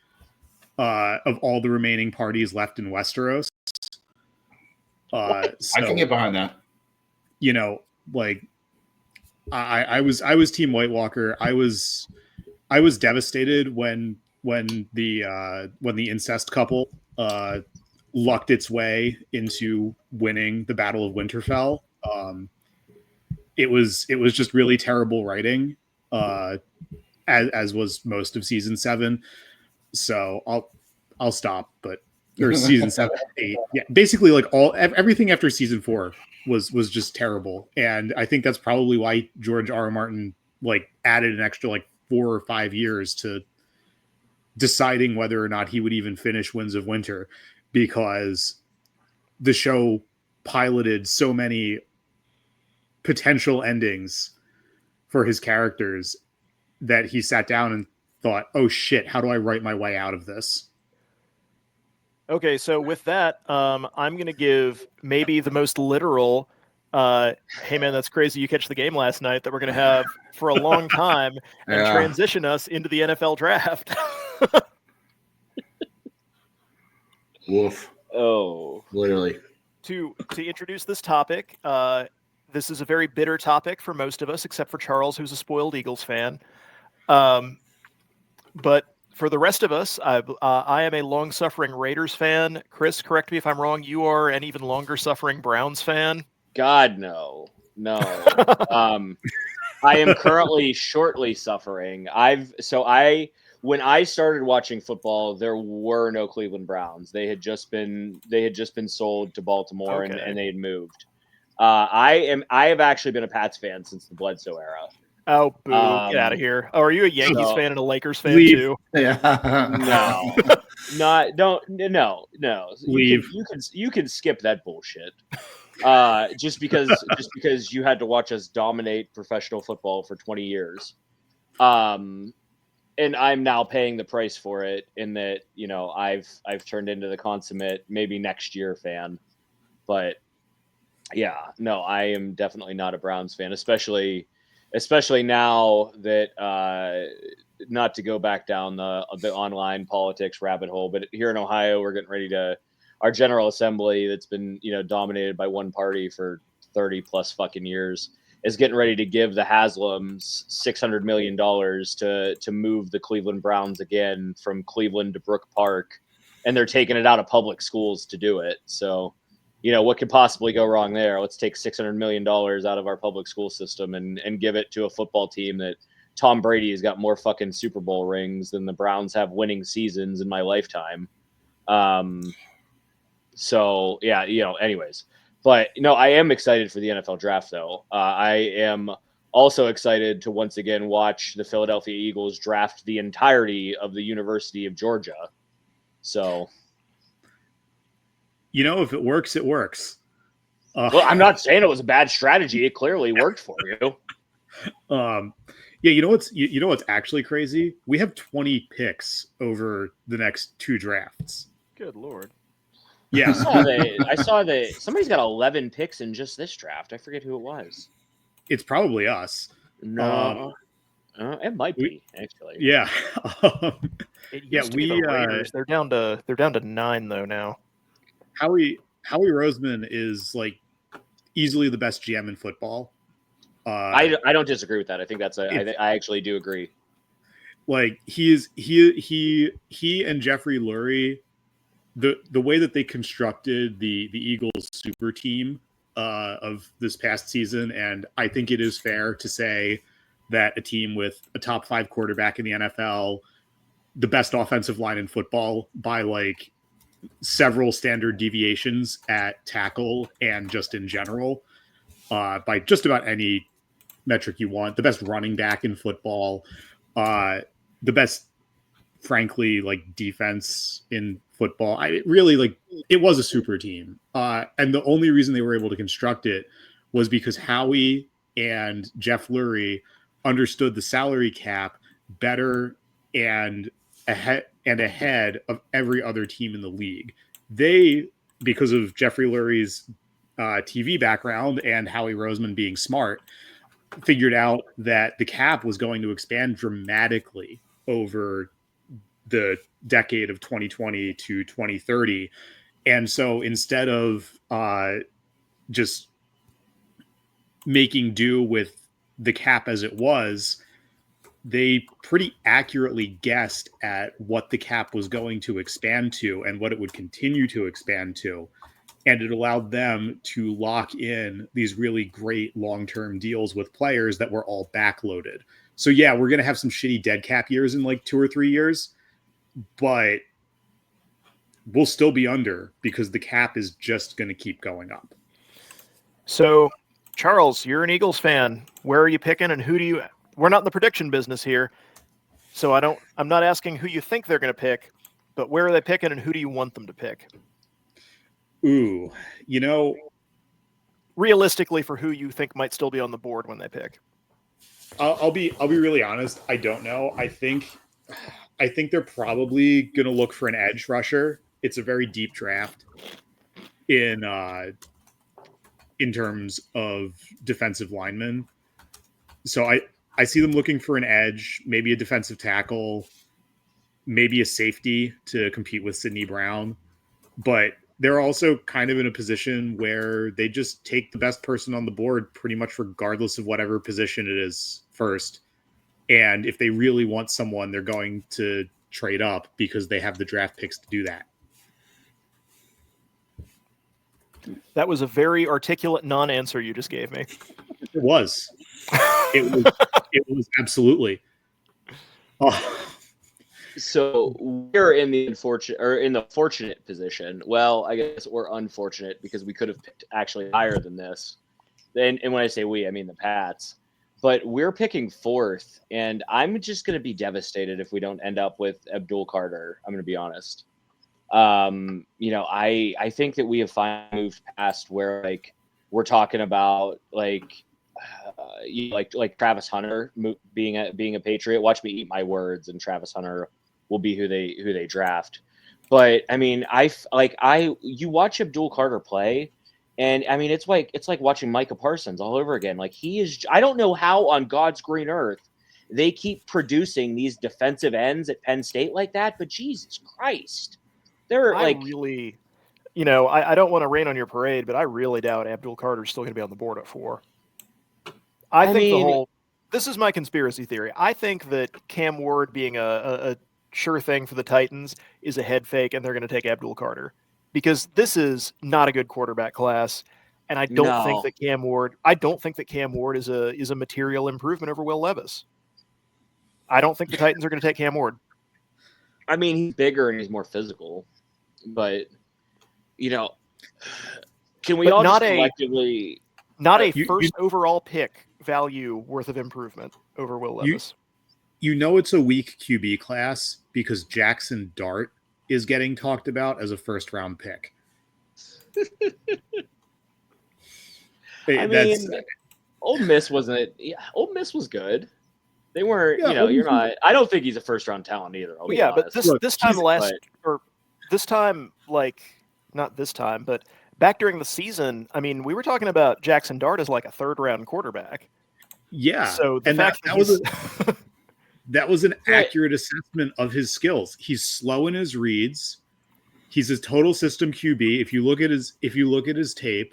of all the remaining parties left in Westeros. So,
I can get behind that.
You know, like I was Team White Walker. I was devastated when the incest couple lucked its way into winning the Battle of Winterfell. It was just really terrible writing, as was most of season 7. So I'll stop, but or season 7, 8, yeah, basically like everything after season 4 was just terrible, and I think that's probably why George R. R. Martin like added an extra like 4 or 5 years to deciding whether or not he would even finish Winds of Winter, because the show piloted so many potential endings for his characters that he sat down and thought, oh shit, how do I write my way out of this?
Okay, so with that, I'm going to give maybe the most literal, hey man, that's crazy you catch the game last night, that we're going to have for a long time and transition us into the NFL draft.
Woof.
Oh.
Literally.
To introduce this topic, this is a very bitter topic for most of us, except for Charles, who's a spoiled Eagles fan. But for the rest of us, I am a long-suffering Raiders fan. Chris, correct me if I'm wrong. You are an even longer-suffering Browns fan.
God, no. I am currently shortly suffering. When I started watching football, there were no Cleveland Browns. They had just been sold to Baltimore,
Okay.
and they had moved. I have actually been a Pats fan since the Bledsoe era.
Oh, boo! Get out of here. Oh, are you a Yankees fan and a Lakers fan too?
Yeah.
No.
Leave.
You can skip that bullshit. Just because you had to watch us dominate professional football for 20 years. And I'm now paying the price for it, in that, you know, I've turned into the consummate maybe next year fan. But Yeah, no, I am definitely not a Browns fan, especially now that not to go back down the online politics rabbit hole, but here in Ohio, we're getting ready to our General Assembly that's been dominated by one party for 30 plus fucking years is getting ready to give the Haslams $600 million to move the Cleveland Browns again from Cleveland to Brook Park, and they're taking it out of public schools to do it. So what could possibly go wrong there? Let's take $600 million out of our public school system and give it to a football team that Tom Brady has got more fucking Super Bowl rings than the Browns have winning seasons in my lifetime. So yeah, anyways, but I am excited for the NFL draft though. I am also excited to once again watch the Philadelphia Eagles draft the entirety of the University of Georgia. So,
if it works, it works.
well, I'm not saying it was a bad strategy. It clearly worked for you.
Yeah, what's actually crazy? We have 20 picks over the next 2 drafts.
Good Lord.
Yeah.
I saw that somebody's got 11 picks in just this draft. I forget who it was.
It's probably us.
No, it might be actually.
Yeah.
It used to be the Raiders. They're down to 9 though now.
Howie Roseman is like easily the best GM in football.
I don't disagree with that. I think I actually do agree.
Like he and Jeffrey Lurie, the way that they constructed the Eagles super team of this past season, and I think it is fair to say that a team with a top 5 quarterback in the NFL, the best offensive line in football by like several standard deviations at tackle and just in general, by just about any metric you want, the best running back in football, the best, frankly, like defense in football. It was a super team. And the only reason they were able to construct it was because Howie and Jeff Lurie understood the salary cap better and ahead of every other team in the league. They, because of Jeffrey Lurie's TV background and Howie Roseman being smart, figured out that the cap was going to expand dramatically over the decade of 2020 to 2030. And so instead of just making do with the cap as it was, they pretty accurately guessed at what the cap was going to expand to and what it would continue to expand to. And it allowed them to lock in these really great long-term deals with players that were all backloaded. So yeah, we're going to have some shitty dead cap years in like 2 or 3 years, but we'll still be under because the cap is just going to keep going up.
So, Charles, you're an Eagles fan. Where are you picking and who do you... We're not in the prediction business here, so I'm not asking who you think they're going to pick, but where are they picking and who do you want them to pick?
Ooh,
realistically, for who you think might still be on the board when they pick.
I'll be really honest. I don't know. I think they're probably going to look for an edge rusher. It's a very deep draft in terms of defensive linemen. So I see them looking for an edge, maybe a defensive tackle, maybe a safety to compete with Sidney Brown. But they're also kind of in a position where they just take the best person on the board pretty much regardless of whatever position it is first. And if they really want someone, they're going to trade up because they have the draft picks to do that.
That was a very articulate non-answer you just gave me.
It was. It was absolutely. Oh.
So we're in the fortunate position. Well, I guess we're unfortunate because we could have picked actually higher than this. And when I say we, I mean the Pats. But we're picking 4th, and I'm just going to be devastated if we don't end up with Abdul Carter. I'm going to be honest. I think that we have finally moved past where like we're talking about like Travis Hunter being a Patriot. Watch me eat my words, and Travis Hunter will be who they draft. But I mean, you watch Abdul Carter play, And I mean, it's like watching Micah Parsons all over again. Like he is. I don't know how on God's green earth they keep producing these defensive ends at Penn State like that. But Jesus Christ, they're
I really, I don't want to rain on your parade, but I really doubt Abdul Carter's still going to be on the board at 4. I think this is my conspiracy theory. I think that Cam Ward being a sure thing for the Titans is a head fake, and they're going to take Abdul Carter because this is not a good quarterback class, and I don't think that Cam Ward. I don't think that Cam Ward is a material improvement over Will Levis. I don't think the Titans are going to take Cam Ward.
I mean, he's bigger and he's more physical, but can we all just collectively
not a first overall pick value worth of improvement over Will Levis?
It's a weak QB class because Jackson Dart is getting talked about as a first round pick.
I mean, Ole Miss wasn't. Yeah, Ole Miss was good. They weren't. You're not. I don't think he's a first round talent either.
But this time, not this time, but back during the season, I mean, we were talking about Jackson Dart as like a third round quarterback.
Yeah.
So the fact
that was an accurate assessment of his skills. He's slow in his reads. He's a total system QB. If you look at his tape,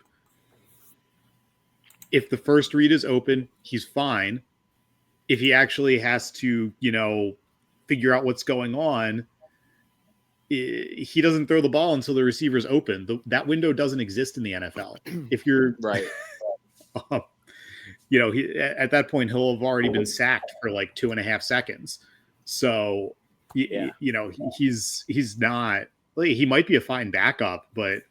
if the first read is open, he's fine. If he actually has to, figure out what's going on, he doesn't throw the ball until the receiver's open. That window doesn't exist in the NFL. If you're
right,
at that point he'll have already been sacked for like 2.5 seconds. So, he's not. He might be a fine backup, but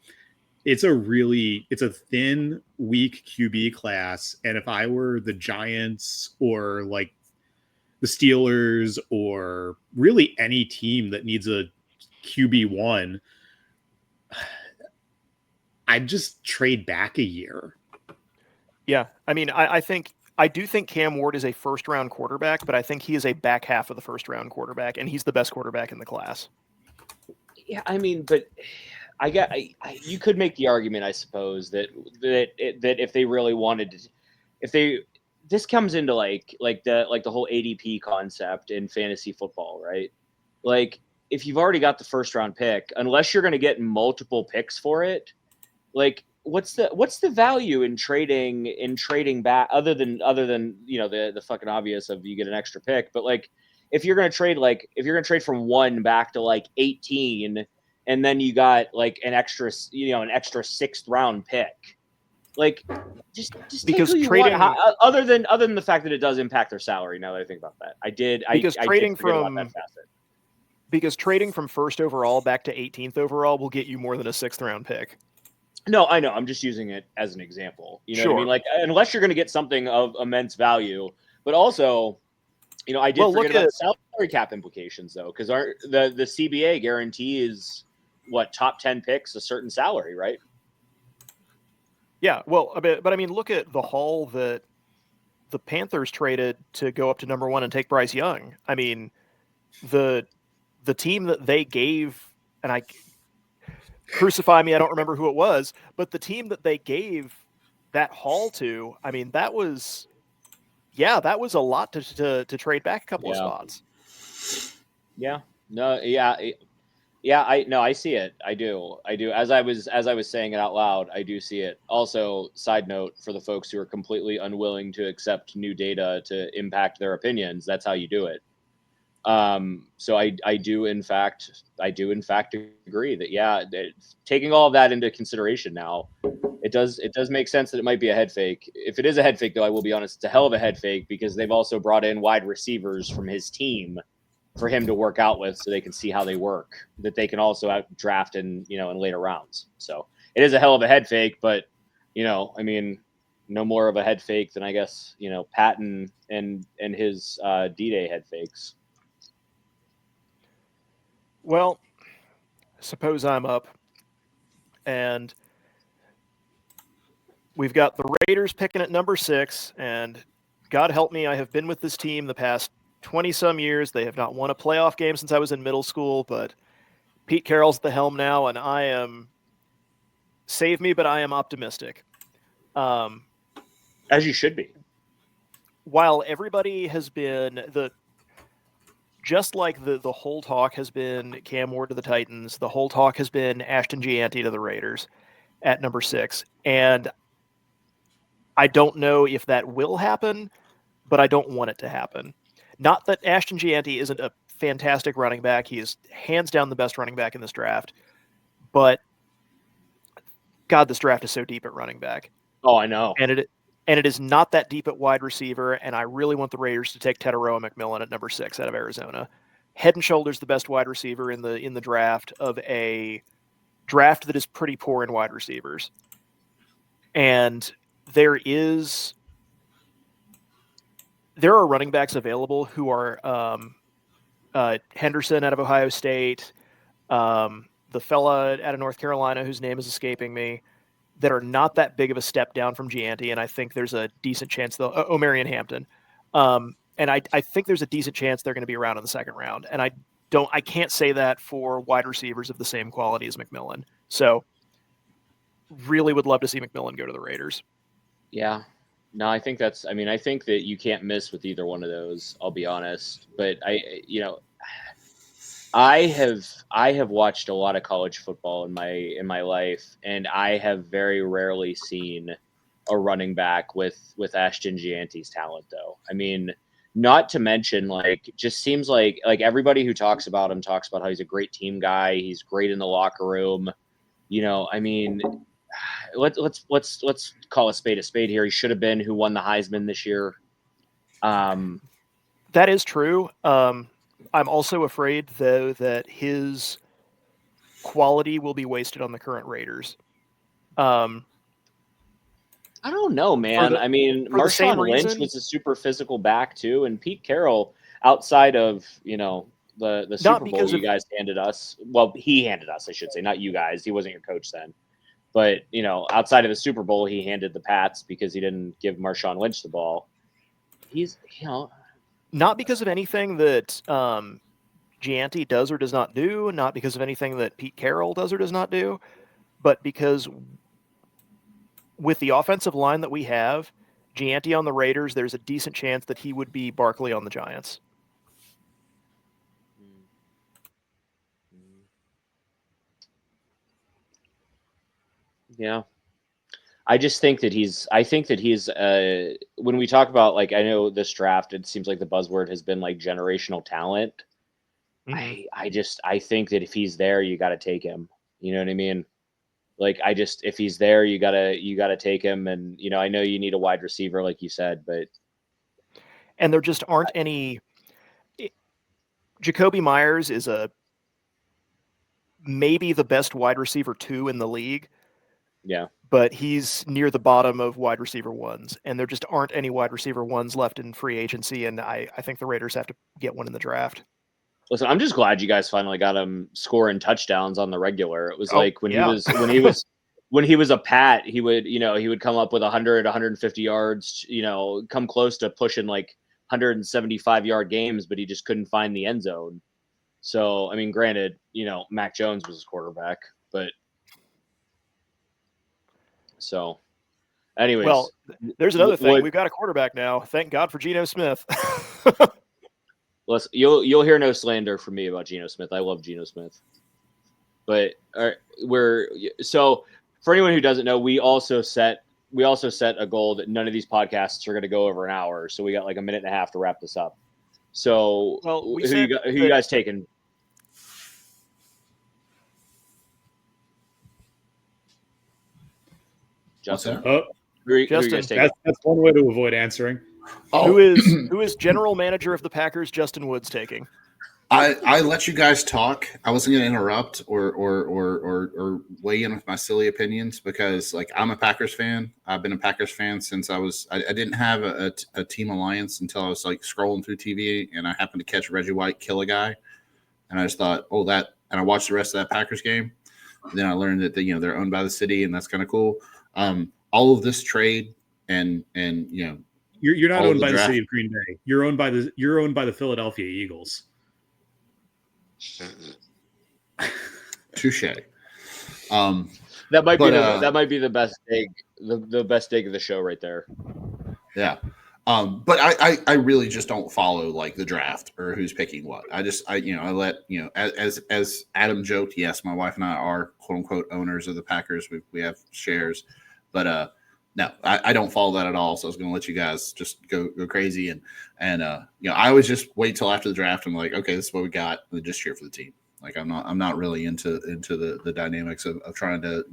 it's a thin, weak QB class. And if I were the Giants or like the Steelers or really any team that needs a QB1, I'd just trade back a year.
Yeah. I mean, I do think Cam Ward is a first round quarterback, but I think he is a back half of the first round quarterback, and he's the best quarterback in the class.
Yeah. I mean, but you could make the argument, I suppose, that if they really wanted to, this comes into like the whole ADP concept in fantasy football, right? Like if you've already got the first round pick, unless you're going to get multiple picks for it, like what's the value in trading back other than the fucking obvious of you get an extra pick, but like if you're going to trade from 1 back to like 18. And then you got like an extra 6th round pick. Like, just
because
trading other than the fact that it does impact their salary. Now that I think about that,
because trading from first overall back to 18th overall will get you more than a 6th round pick.
No, I know. I'm just using it as an example. You know
sure.
what I mean? Like, unless you're going to get something of immense value, but also, I did forget about the salary cap implications though, because the CBA guarantees top 10 picks a certain salary, right?
Yeah, well, but I mean, look at the haul that the Panthers traded to go up to number 1 and take Bryce Young. I mean, the team that they gave, and I crucify me, I don't remember who it was, but the team that they gave that haul to, I mean, that was a lot to trade back a couple of spots.
Yeah. No. Yeah. Yeah, I see it. I do. As I was saying it out loud, I do see it. Also, side note for the folks who are completely unwilling to accept new data to impact their opinions, that's how you do it. So I do in fact agree that taking all of that into consideration now, it does make sense that it might be a head fake. If it is a head fake, though, I will be honest, it's a hell of a head fake because they've also brought in wide receivers from his team for him to work out with so they can see how they work, that they can also out draft in later rounds. So it is a hell of a head fake, but I mean, no more of a head fake than I guess, Patton and his D-Day head fakes.
Well, suppose I'm up and we've got the Raiders picking at number 6, and God help me, I have been with this team the past 20-some years. They have not won a playoff game since I was in middle school, but Pete Carroll's at the helm now, and I am save me, but I am optimistic.
As you should be.
While everybody has been just like the whole talk has been Cam Ward to the Titans, the whole talk has been Ashton Gianti to the Raiders at number 6. And I don't know if that will happen, but I don't want it to happen. Not that Ashton Gianti isn't a fantastic running back. He is hands down the best running back in this draft. But God, this draft is so deep at running back.
Oh, I know.
And it is not that deep at wide receiver, and I really want the Raiders to take Teteroa McMillan at number 6 out of Arizona. Head and shoulders the best wide receiver in the draft of a draft that is pretty poor in wide receivers. And there are running backs available who are Henderson out of Ohio State, the fella out of North Carolina whose name is escaping me, that are not that big of a step down from Gianti, and I think there's a decent chance they'll Omarion Hampton. And I think there's a decent chance they're going to be around in the second round. And I can't say that for wide receivers of the same quality as McMillan. So really would love to see McMillan go to the Raiders.
Yeah. No, I think that you can't miss with either one of those, I'll be honest. But I have watched a lot of college football in my life, and I have very rarely seen a running back with Ashton Gianti's talent, though. I mean, not to mention, just seems like everybody who talks about him talks about how he's a great team guy. He's great in the locker room. I mean, let's call a spade here. He should have been who won the Heisman this year.
That is true. I'm also afraid, though, that his quality will be wasted on the current Raiders.
I don't know, man. Marshawn Lynch was a super physical back too, and Pete Carroll, outside of the Super Bowl you guys handed us. Well, he handed us, I should say, not you guys. He wasn't your coach then. But outside of the Super Bowl, he handed the Pats because he didn't give Marshawn Lynch the ball. He's
not because of anything that Gianti does or does not do, not because of anything that Pete Carroll does or does not do, but because with the offensive line that we have, Gianti on the Raiders, there's a decent chance that he would be Barkley on the Giants.
Yeah. I think that he's when we talk about, I know this draft, it seems like the buzzword has been generational talent. Mm-hmm. I think that if he's there, you got to take him. You know what I mean? If he's there, you gotta take him. And, I know you need a wide receiver, like you said,
and there just aren't any. Jacoby Myers is maybe the best wide receiver 2 in the league.
Yeah.
But he's near the bottom of wide receiver 1s, and there just aren't any wide receiver 1s left in free agency. And I think the Raiders have to get one in the draft.
Listen, I'm just glad you guys finally got him scoring touchdowns on the regular. It was when he was a Pat, he would come up with 100, 150 yards, come close to pushing 175-yard games, but he just couldn't find the end zone. So, granted, Mac Jones was his quarterback, but so anyways.
Well, there's another thing. We've got a quarterback now. Thank God for Geno Smith.
Listen, you'll hear no slander from me about Geno Smith. I love Geno Smith. But so for anyone who doesn't know, we also set a goal that none of these podcasts are going to go over an hour. So we got a minute and a half to wrap this up. So who you guys taking? Justin.
Justin. That's one way to avoid answering.
Oh. Who is general manager of the Packers, Justin Woods, taking?
I let you guys talk. I wasn't going to interrupt or weigh in with my silly opinions because I'm a Packers fan. I've been a Packers fan since I didn't have a team alliance until I was scrolling through TV and I happened to catch Reggie White kill a guy, and I just thought, and I watched the rest of that Packers game. And then I learned that they're owned by the city, and that's kind of cool. All of this trade and
you're not owned by the city of Green Bay. You're owned by the Philadelphia Eagles.
Touche.
That might be
But,
that might be the best dig, the best dig of the show right there.
Yeah. But I really just don't follow like the draft or who's picking what. I let, as Adam joked, yes, my wife and I are quote unquote owners of the Packers. We have shares, but no, I don't follow that at all. So I was going to let you guys just go crazy. And I always just wait till after the draft. I'm like, okay, this is what we got. And just cheer for the team. Like I'm not really into the dynamics of trying to,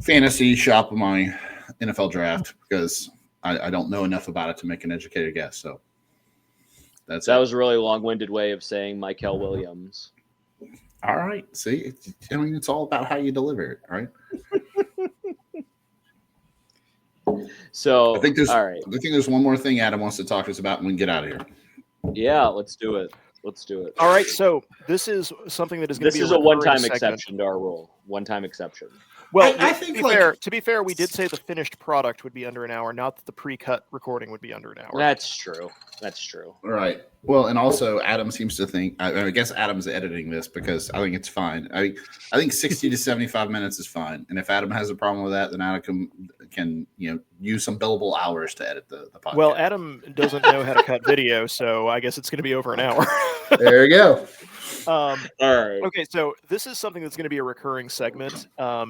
fantasy shop my NFL draft because I don't know enough about it to make an educated guess. So that
was a really long-winded way of saying Michael Williams.
All right. See, it's all about how you deliver it, right?
So
I think
all right.
there's one more thing Adam wants to talk to us about and we can get out of here.
Yeah, let's do it.
All right. So this is something that is going to be
a one-time
segment.
exception to our rule. One-time exception.
Well,
I think
to be fair, we did say the finished product would be under an hour, not that the pre-cut recording would be under an hour.
That's true.
All right. Well, and also Adam seems to think. I guess Adam's editing this because I think it's fine. I think 60 to 75 minutes is fine. And if Adam has a problem with that, then Adam can use some billable hours to edit the podcast.
Well, Adam doesn't know how to cut video, so I guess it's going to be over an hour.
There you go.
All right.
Okay, so this is something that's going to be a recurring segment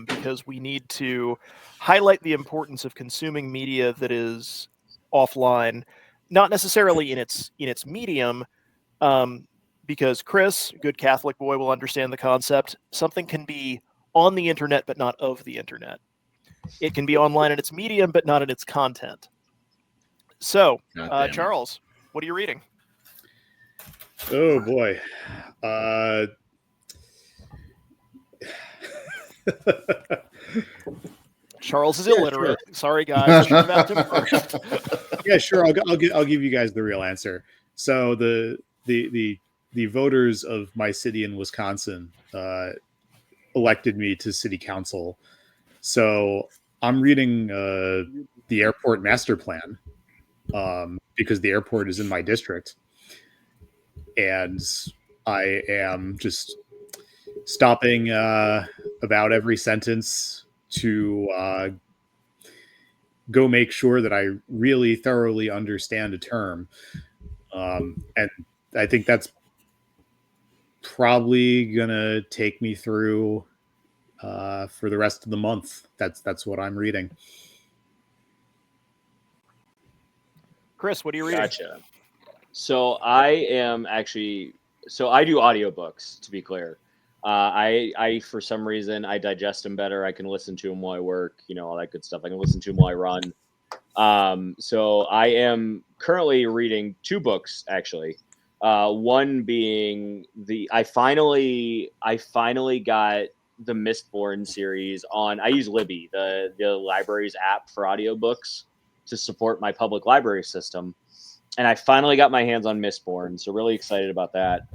because we need to highlight the importance of consuming media that is offline, not necessarily in its medium, because Chris, good Catholic boy, will understand the concept. Something can be on the internet but not of the internet. It can be online in its medium but not in its content. So, Charles, what are you reading?
Oh boy.
Charles is illiterate. Sure. Sorry, guys.
Yeah, sure. I'll give you guys the real answer. So the voters of my city in Wisconsin elected me to city council. So I'm reading the airport master plan because the airport is in my district. And I am just stopping about every sentence to go make sure that I really thoroughly understand a term. And I think that's probably going to take me through for the rest of the month. That's what I'm reading.
Chris, what are you reading?
Gotcha. So I do audiobooks, to be clear. I for some reason, I digest them better. I can listen to them while I work, all that good stuff. I can listen to them while I run. So I am currently reading two books, actually. One being I finally got the Mistborn series on. I use Libby, the library's app for audiobooks to support my public library system. And I finally got my hands on Mistborn, so really excited about that.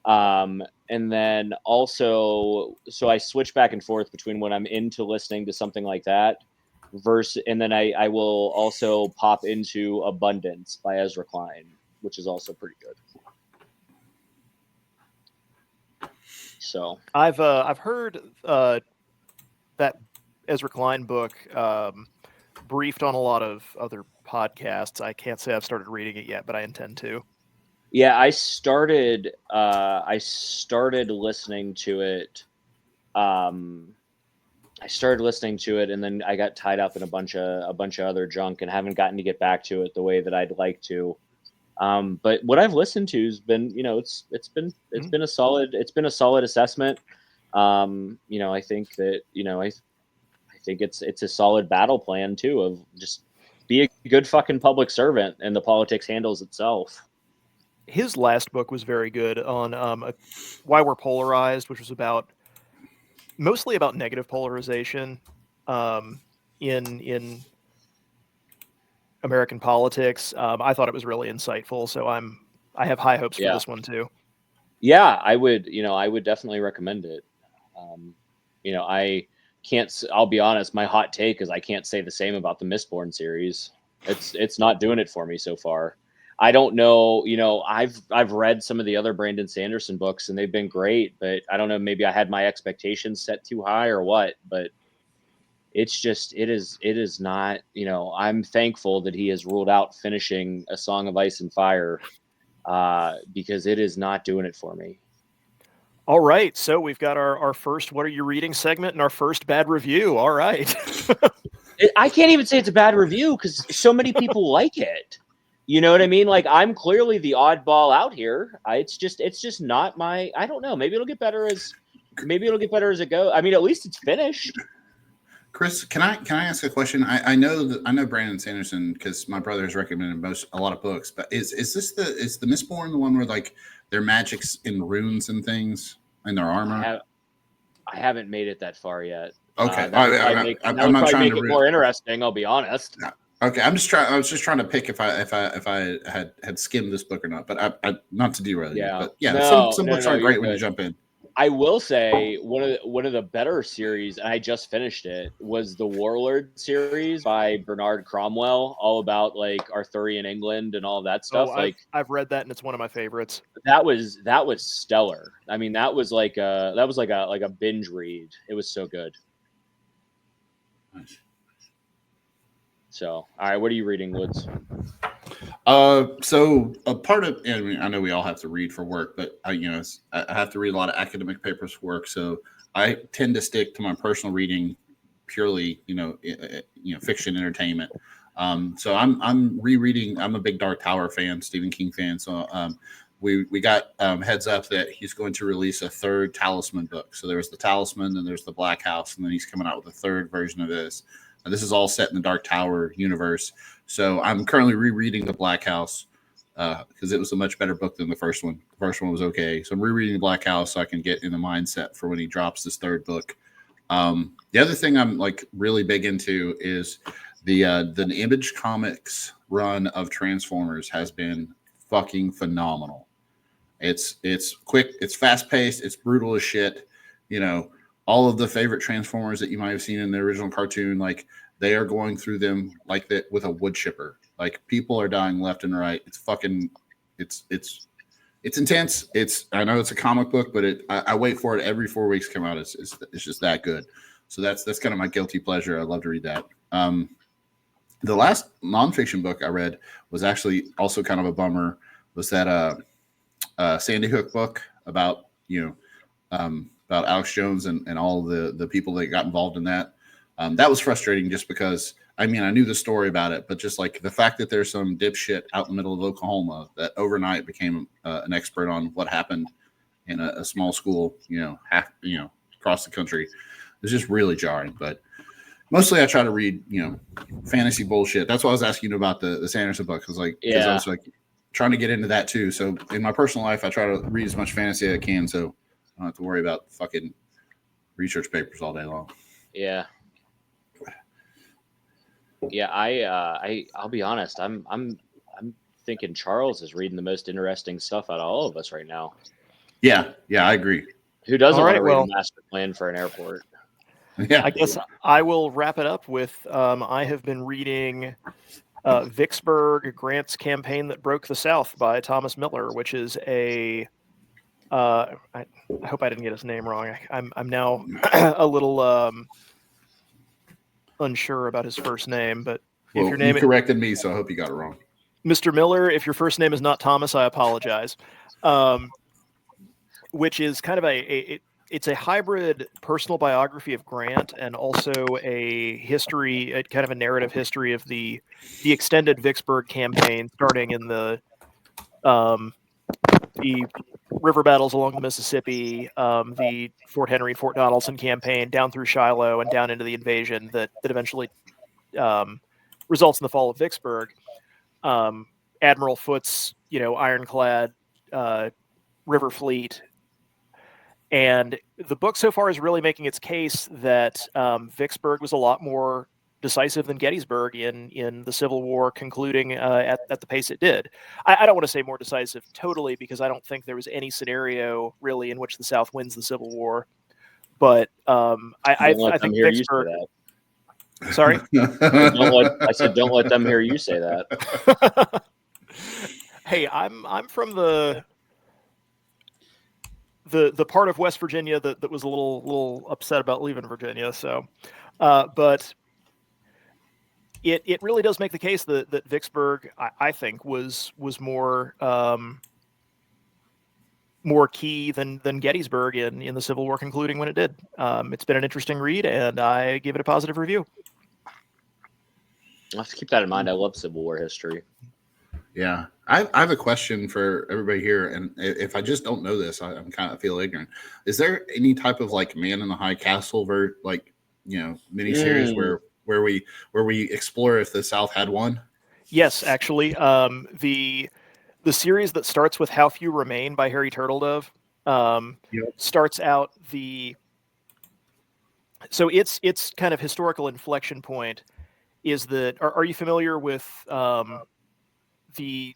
And then also, so I switch back and forth between when I'm into listening to something like that and then I will also pop into Abundance by Ezra Klein, which is also pretty good. So
I've heard that Ezra Klein book briefed on a lot of other podcasts. I can't say I've started reading it yet, but I intend to.
Yeah, I started listening to it. And then I got tied up in a bunch of other junk and haven't gotten to get back to it the way that I'd like to. But what I've listened to has been, it's been a solid assessment. I think that, I think it's a solid battle plan too, of just be a good fucking public servant and the politics handles itself.
His last book was very good on why we're polarized, which was mostly about negative polarization in American politics. I thought it was really insightful, so I have high hopes for this one too.
Yeah, I would definitely recommend it. I'll be honest, my hot take is I can't say the same about the Mistborn series. It's not doing it for me so far. I don't know, I've read some of the other Brandon Sanderson books and they've been great, but I don't know, maybe I had my expectations set too high or what, but it's just, it is not, I'm thankful that he has ruled out finishing A Song of Ice and Fire, because it is not doing it for me.
All right. So we've got our first What Are You Reading segment and our first bad review. All right.
I can't even say it's a bad review because so many people like it. You know what I mean? Like, I'm clearly the oddball out here. It's just not my, I don't know. Maybe it'll get better as it goes. I mean, at least it's finished.
Chris, can I ask a question? I know Brandon Sanderson because my brother has recommended a lot of books, but is the Mistborn the one where like their magic's in runes and things in their armor?
I haven't made it that far yet.
Okay,
I'm not trying to make it more interesting. I'll be honest.
No. Okay, I was just trying to pick if I had skimmed this book or not, but I not to derail you. But some books are great when you jump in.
I will say one of the better series, and I just finished it, was the Warlord series by Bernard Cromwell, all about like Arthurian England and all of that stuff.
I've read that and it's one of my favorites.
That was stellar. I mean, that was like a binge read. It was so good.
Nice.
So, all right, what are you reading, Woods?
So a part of, I know we all have to read for work, but I have to read a lot of academic papers for work. So I tend to stick to my personal reading, purely, fiction entertainment. So I'm rereading. I'm a big Dark Tower fan, Stephen King fan. So we got heads up that he's going to release a third Talisman book. So there's the Talisman, and there's the Black House, and then he's coming out with a third version of this. This is all set in the Dark Tower universe. So I'm currently rereading the Black House because it was a much better book than the first one. The first one was okay. So I'm rereading the Black House so I can get in the mindset for when he drops this third book. The other thing I'm like really big into is the Image Comics run of Transformers has been fucking phenomenal. It's quick, it's fast paced, it's brutal as shit. All of the favorite Transformers that you might have seen in the original cartoon, like they are going through them like that with a wood chipper. Like people are dying left and right. It's fucking, it's intense. I know it's a comic book, but I wait for it every 4 weeks to come out. It's just that good. So that's kind of my guilty pleasure. I love to read that. The last nonfiction book I read was actually also kind of a bummer. Was that Sandy Hook book about about Alex Jones and all the people that got involved in that. That was frustrating just because, I knew the story about it, but just like the fact that there's some dipshit out in the middle of Oklahoma that overnight became an expert on what happened in a small school, across the country, it's just really jarring. But mostly I try to read, fantasy bullshit. That's why I was asking you about the Sanderson book. Because I was like trying to get into that too. So in my personal life, I try to read as much fantasy as I can. So I don't have to worry about fucking research papers all day long.
Yeah. Yeah, I'll be honest. I'm thinking Charles is reading the most interesting stuff out of all of us right now.
Yeah, I agree.
Who doesn't want to read a master plan for an airport?
Yeah.
I guess I will wrap it up with I have been reading Vicksburg, Grant's Campaign That Broke the South by Thomas Miller, which is I hope I didn't get his name wrong. I'm now a little unsure about his first name, but if your name
corrected me, so I hope you got it wrong.
Mr. Miller, if your first name is not Thomas, I apologize. Which is kind of it's a hybrid personal biography of Grant and also a history, kind of a narrative history of the extended Vicksburg campaign, starting in the river battles along the Mississippi, the Fort Henry, Fort Donelson campaign, down through Shiloh and down into the invasion that eventually results in the fall of Vicksburg. Admiral Foote's, ironclad river fleet. And the book so far is really making its case that Vicksburg was a lot more decisive than Gettysburg in the Civil War, concluding at the pace it did. I don't want to say more decisive totally, because I don't think there was any scenario really in which the South wins the Civil War. But I think Vicksburg. Sorry,
I said don't let them hear you say that.
Hey, I'm from the part of West Virginia that was a little upset about leaving Virginia. So, but it really does make the case that Vicksburg, I think, was more more key than Gettysburg in the Civil War concluding when it did. It's been an interesting read, and I give it a positive review.
I'll have to keep that in mind. I love Civil War history.
Yeah, I have a question for everybody here, and if I just don't know this, I'm kind of feel ignorant. Is there any type of like Man in the High Castle, miniseries where we explore if the South had won?
Yes, actually, the series that starts with How Few Remain by Harry Turtledove starts out so its kind of historical inflection point is that are you familiar with the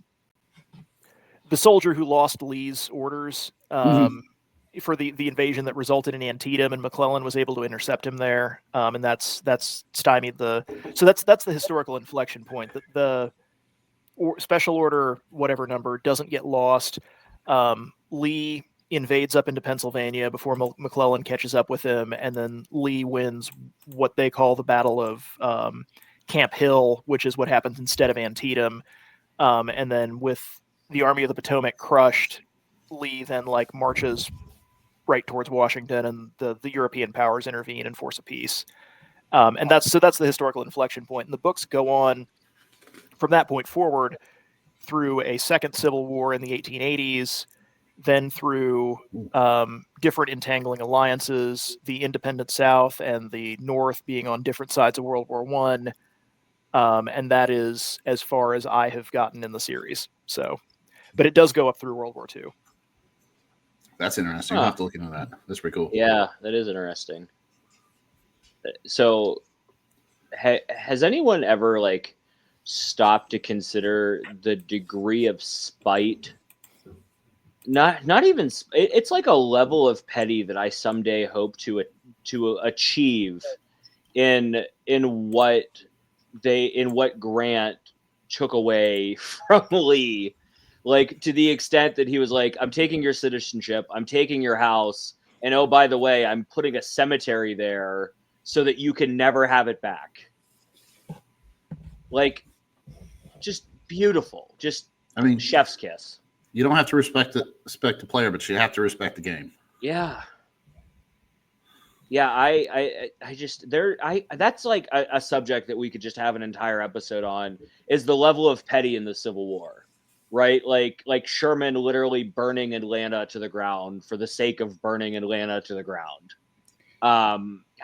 soldier who lost Lee's orders for the invasion that resulted in Antietam, and McClellan was able to intercept him there, and that's stymied that's the historical inflection point. The special order whatever number doesn't get lost. Lee invades up into Pennsylvania before McClellan catches up with him, and then Lee wins what they call the Battle of Camp Hill, which is what happens instead of Antietam. And then with the Army of the Potomac crushed, Lee then marches right towards Washington, and the European powers intervene and force a peace. And that's the historical inflection point. And the books go on from that point forward through a second Civil War in the 1880s, then through different entangling alliances, the independent South and the North being on different sides of World War I. And that is as far as I have gotten in the series. So, but it does go up through World War II.
That's interesting. I'll have to look into that. That's pretty cool.
Yeah, that is interesting. So, has anyone ever stopped to consider the degree of spite? Not even. It's like a level of petty that I someday hope to achieve in what Grant took away from Lee, to the extent that he was like, I'm taking your citizenship, I'm taking your house, and oh, by the way, I'm putting a cemetery there so that you can never have it back. Just beautiful. Chef's kiss.
You don't have to respect the player, but you have to respect the game.
Yeah. Yeah, I that's a subject that we could just have an entire episode on, is the level of petty in the Civil War, right? Like Sherman literally burning Atlanta to the ground for the sake of burning Atlanta to the ground.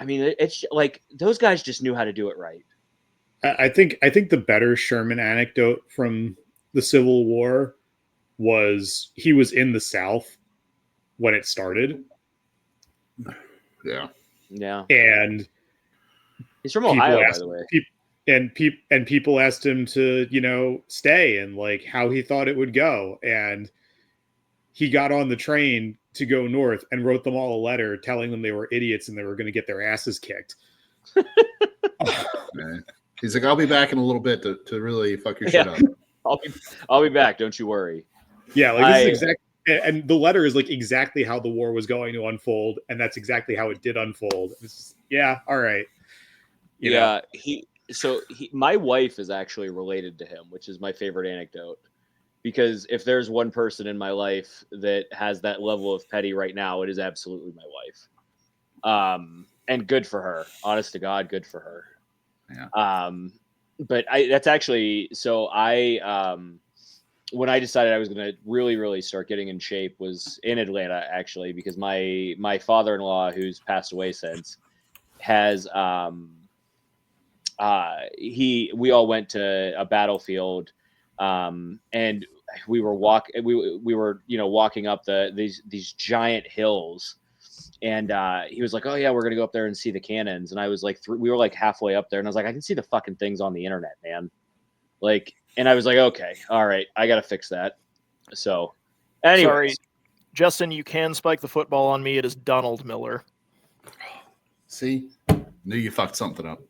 It's those guys just knew how to do it right.
I think the better Sherman anecdote from the Civil War was he was in the South when it started.
Yeah.
And
he's from Ohio, by the way.
People asked him to, stay, and how he thought it would go. And he got on the train to go north and wrote them all a letter telling them they were idiots and they were going to get their asses kicked.
He's like, I'll be back in a little bit to really fuck your shit up.
I'll be back. Don't you worry.
Yeah. This is exactly. And the letter is exactly how the war was going to unfold, and that's exactly how it did unfold. All right.
My wife is actually related to him, which is my favorite anecdote, because if there's one person in my life that has that level of petty right now, it is absolutely my wife. And good for her. Honest to God, good for her.
Yeah.
But when I decided I was going to really, really start getting in shape was in Atlanta, actually, because my father-in-law, who's passed away since, has we all went to a battlefield, and we were walking up these giant hills, and he was like, oh yeah, we're gonna go up there and see the cannons, and I was like, we were halfway up there, and I was like, I can see the fucking things on the internet, man. And I was like, okay, all right, I got to fix that. So, anyway.
Sorry, Justin, you can spike the football on me. It is Donald Miller.
See? Knew you fucked something up.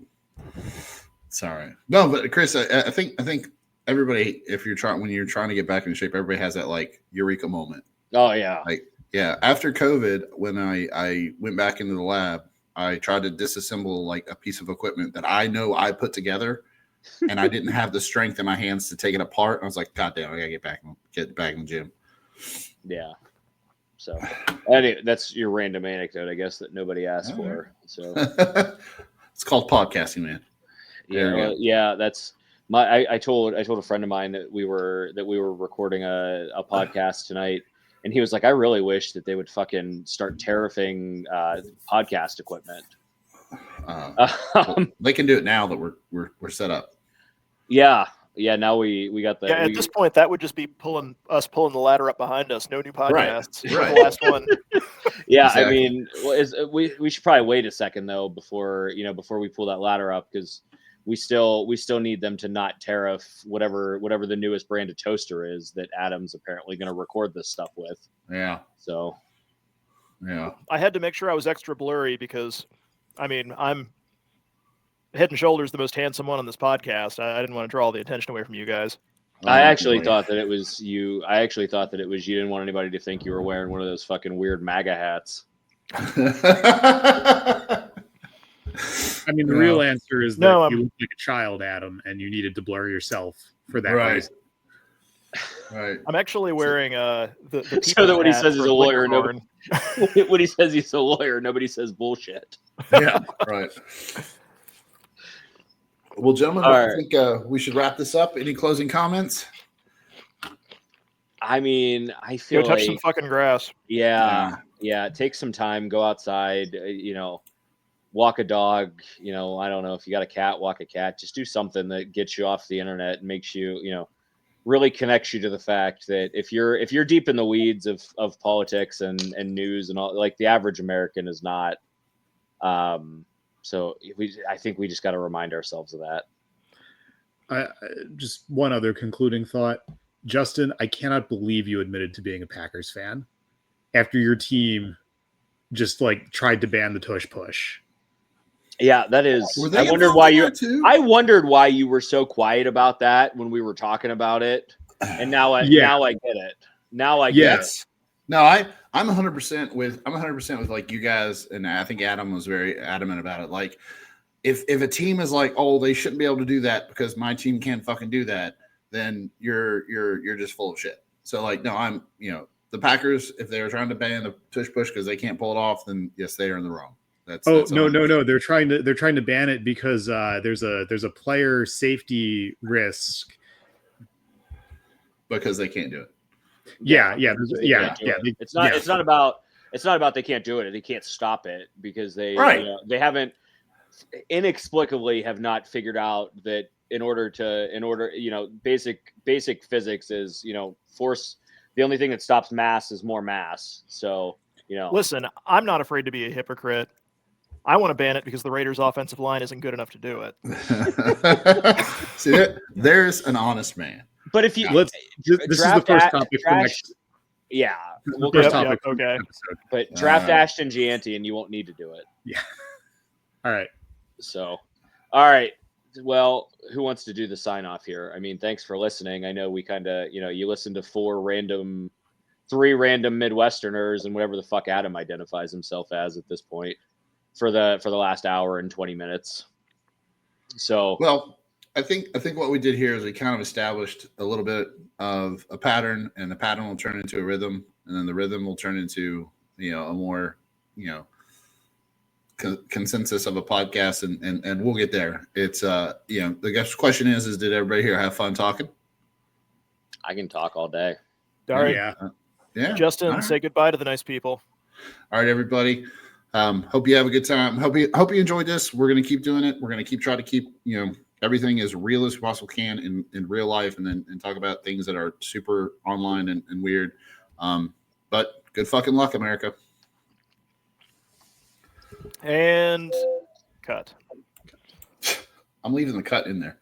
It's all right. No, but Chris, I think everybody, when you're trying to get back in shape, everybody has that like eureka moment.
Oh yeah.
Like, yeah, after COVID, when I went back into the lab, I tried to disassemble like a piece of equipment that I know I put together, and I didn't have the strength in my hands to take it apart. I was like, God damn, I gotta get back in the gym.
Yeah. So anyway, that's your random anecdote, I guess, that nobody asked for. So
it's called podcasting, man.
Yeah, that's my. I told a friend of mine that we were recording a podcast tonight, and he was like, I really wish that they would fucking start tariffing podcast equipment.
Well, they can do it now that we're set up.
Yeah. Now we got the.
Yeah, at this point, that would just be pulling the ladder up behind us. No new podcasts.
Right.
The last one.
Yeah,
Exactly.
I mean, we should probably wait a second though before we pull that ladder up, because we still need them to not tariff whatever the newest brand of toaster is that Adam's apparently going to record this stuff with.
Yeah.
So.
Yeah.
I had to make sure I was extra blurry because, I mean, I'm head and shoulders the most handsome one on this podcast. I didn't want to draw the attention away from you guys.
I actually thought that it was you. I actually thought that it was you. Didn't want anybody to think you were wearing one of those fucking weird MAGA hats.
I mean, the real answer is that you look like a child, Adam, and you needed to blur yourself for that reason.
Right.
I'm actually wearing the
so that when he says he's a lawyer, when he says he's a lawyer, nobody says bullshit.
Yeah. Right. Well, gentlemen, I think we should wrap this up. Any closing comments?
I mean, I feel
touch some fucking grass.
Yeah. Take some time, go outside, walk a dog. I don't know if you got a cat, walk a cat. Just do something that gets you off the internet and makes you, really connects you to the fact that if you're deep in the weeds of politics and news and all, like the average American is not. So I think we just got to remind ourselves of that.
Just one other concluding thought. Justin, I cannot believe you admitted to being a Packers fan after your team just like tried to ban the tush push.
Yeah, that is. I wondered why you were so quiet about that when we were talking about it, and now I get it. Now I get it.
No, I'm 100% with like you guys, and I think Adam was very adamant about it. Like, if a team is like, oh, they shouldn't be able to do that because my team can't fucking do that, then you're just full of shit. So like, no, the Packers, if they're trying to ban the tush push because they can't pull it off, then yes, they are in the wrong. That's
no. They're trying to ban it because there's a player safety risk
because they can't do it.
Yeah.
It's not about they can't do it. They can't stop it because they haven't inexplicably have not figured out that in order basic physics is force. The only thing that stops mass is more mass. So
listen, I'm not afraid to be a hypocrite. I want to ban it because the Raiders' offensive line isn't good enough to do it.
See, there's an honest man.
But if you
this is the first topic for next.
Yeah,
okay.
But draft Ashton Gianti, and you won't need to do it.
Yeah. All right.
So, all right. Well, who wants to do the sign off here? I mean, thanks for listening. I know we kind of, you listened to three random Midwesterners and whatever the fuck Adam identifies himself as at this point for the last hour and 20 minutes. So,
well, I think what we did here is we kind of established a little bit of a pattern, and the pattern will turn into a rhythm, and then the rhythm will turn into a more consensus of a podcast, and we'll get there. It's the question is did everybody here have fun talking?
I can talk all day.
All right.
Yeah.
Justin, say goodbye to the nice people.
All right, everybody. Hope you have a good time. Hope you enjoyed this. We're going to keep doing it. We're going to try to keep everything as real as we possibly can in real life, and talk about things that are super online and weird. But good fucking luck, America.
And cut.
I'm leaving the cut in there.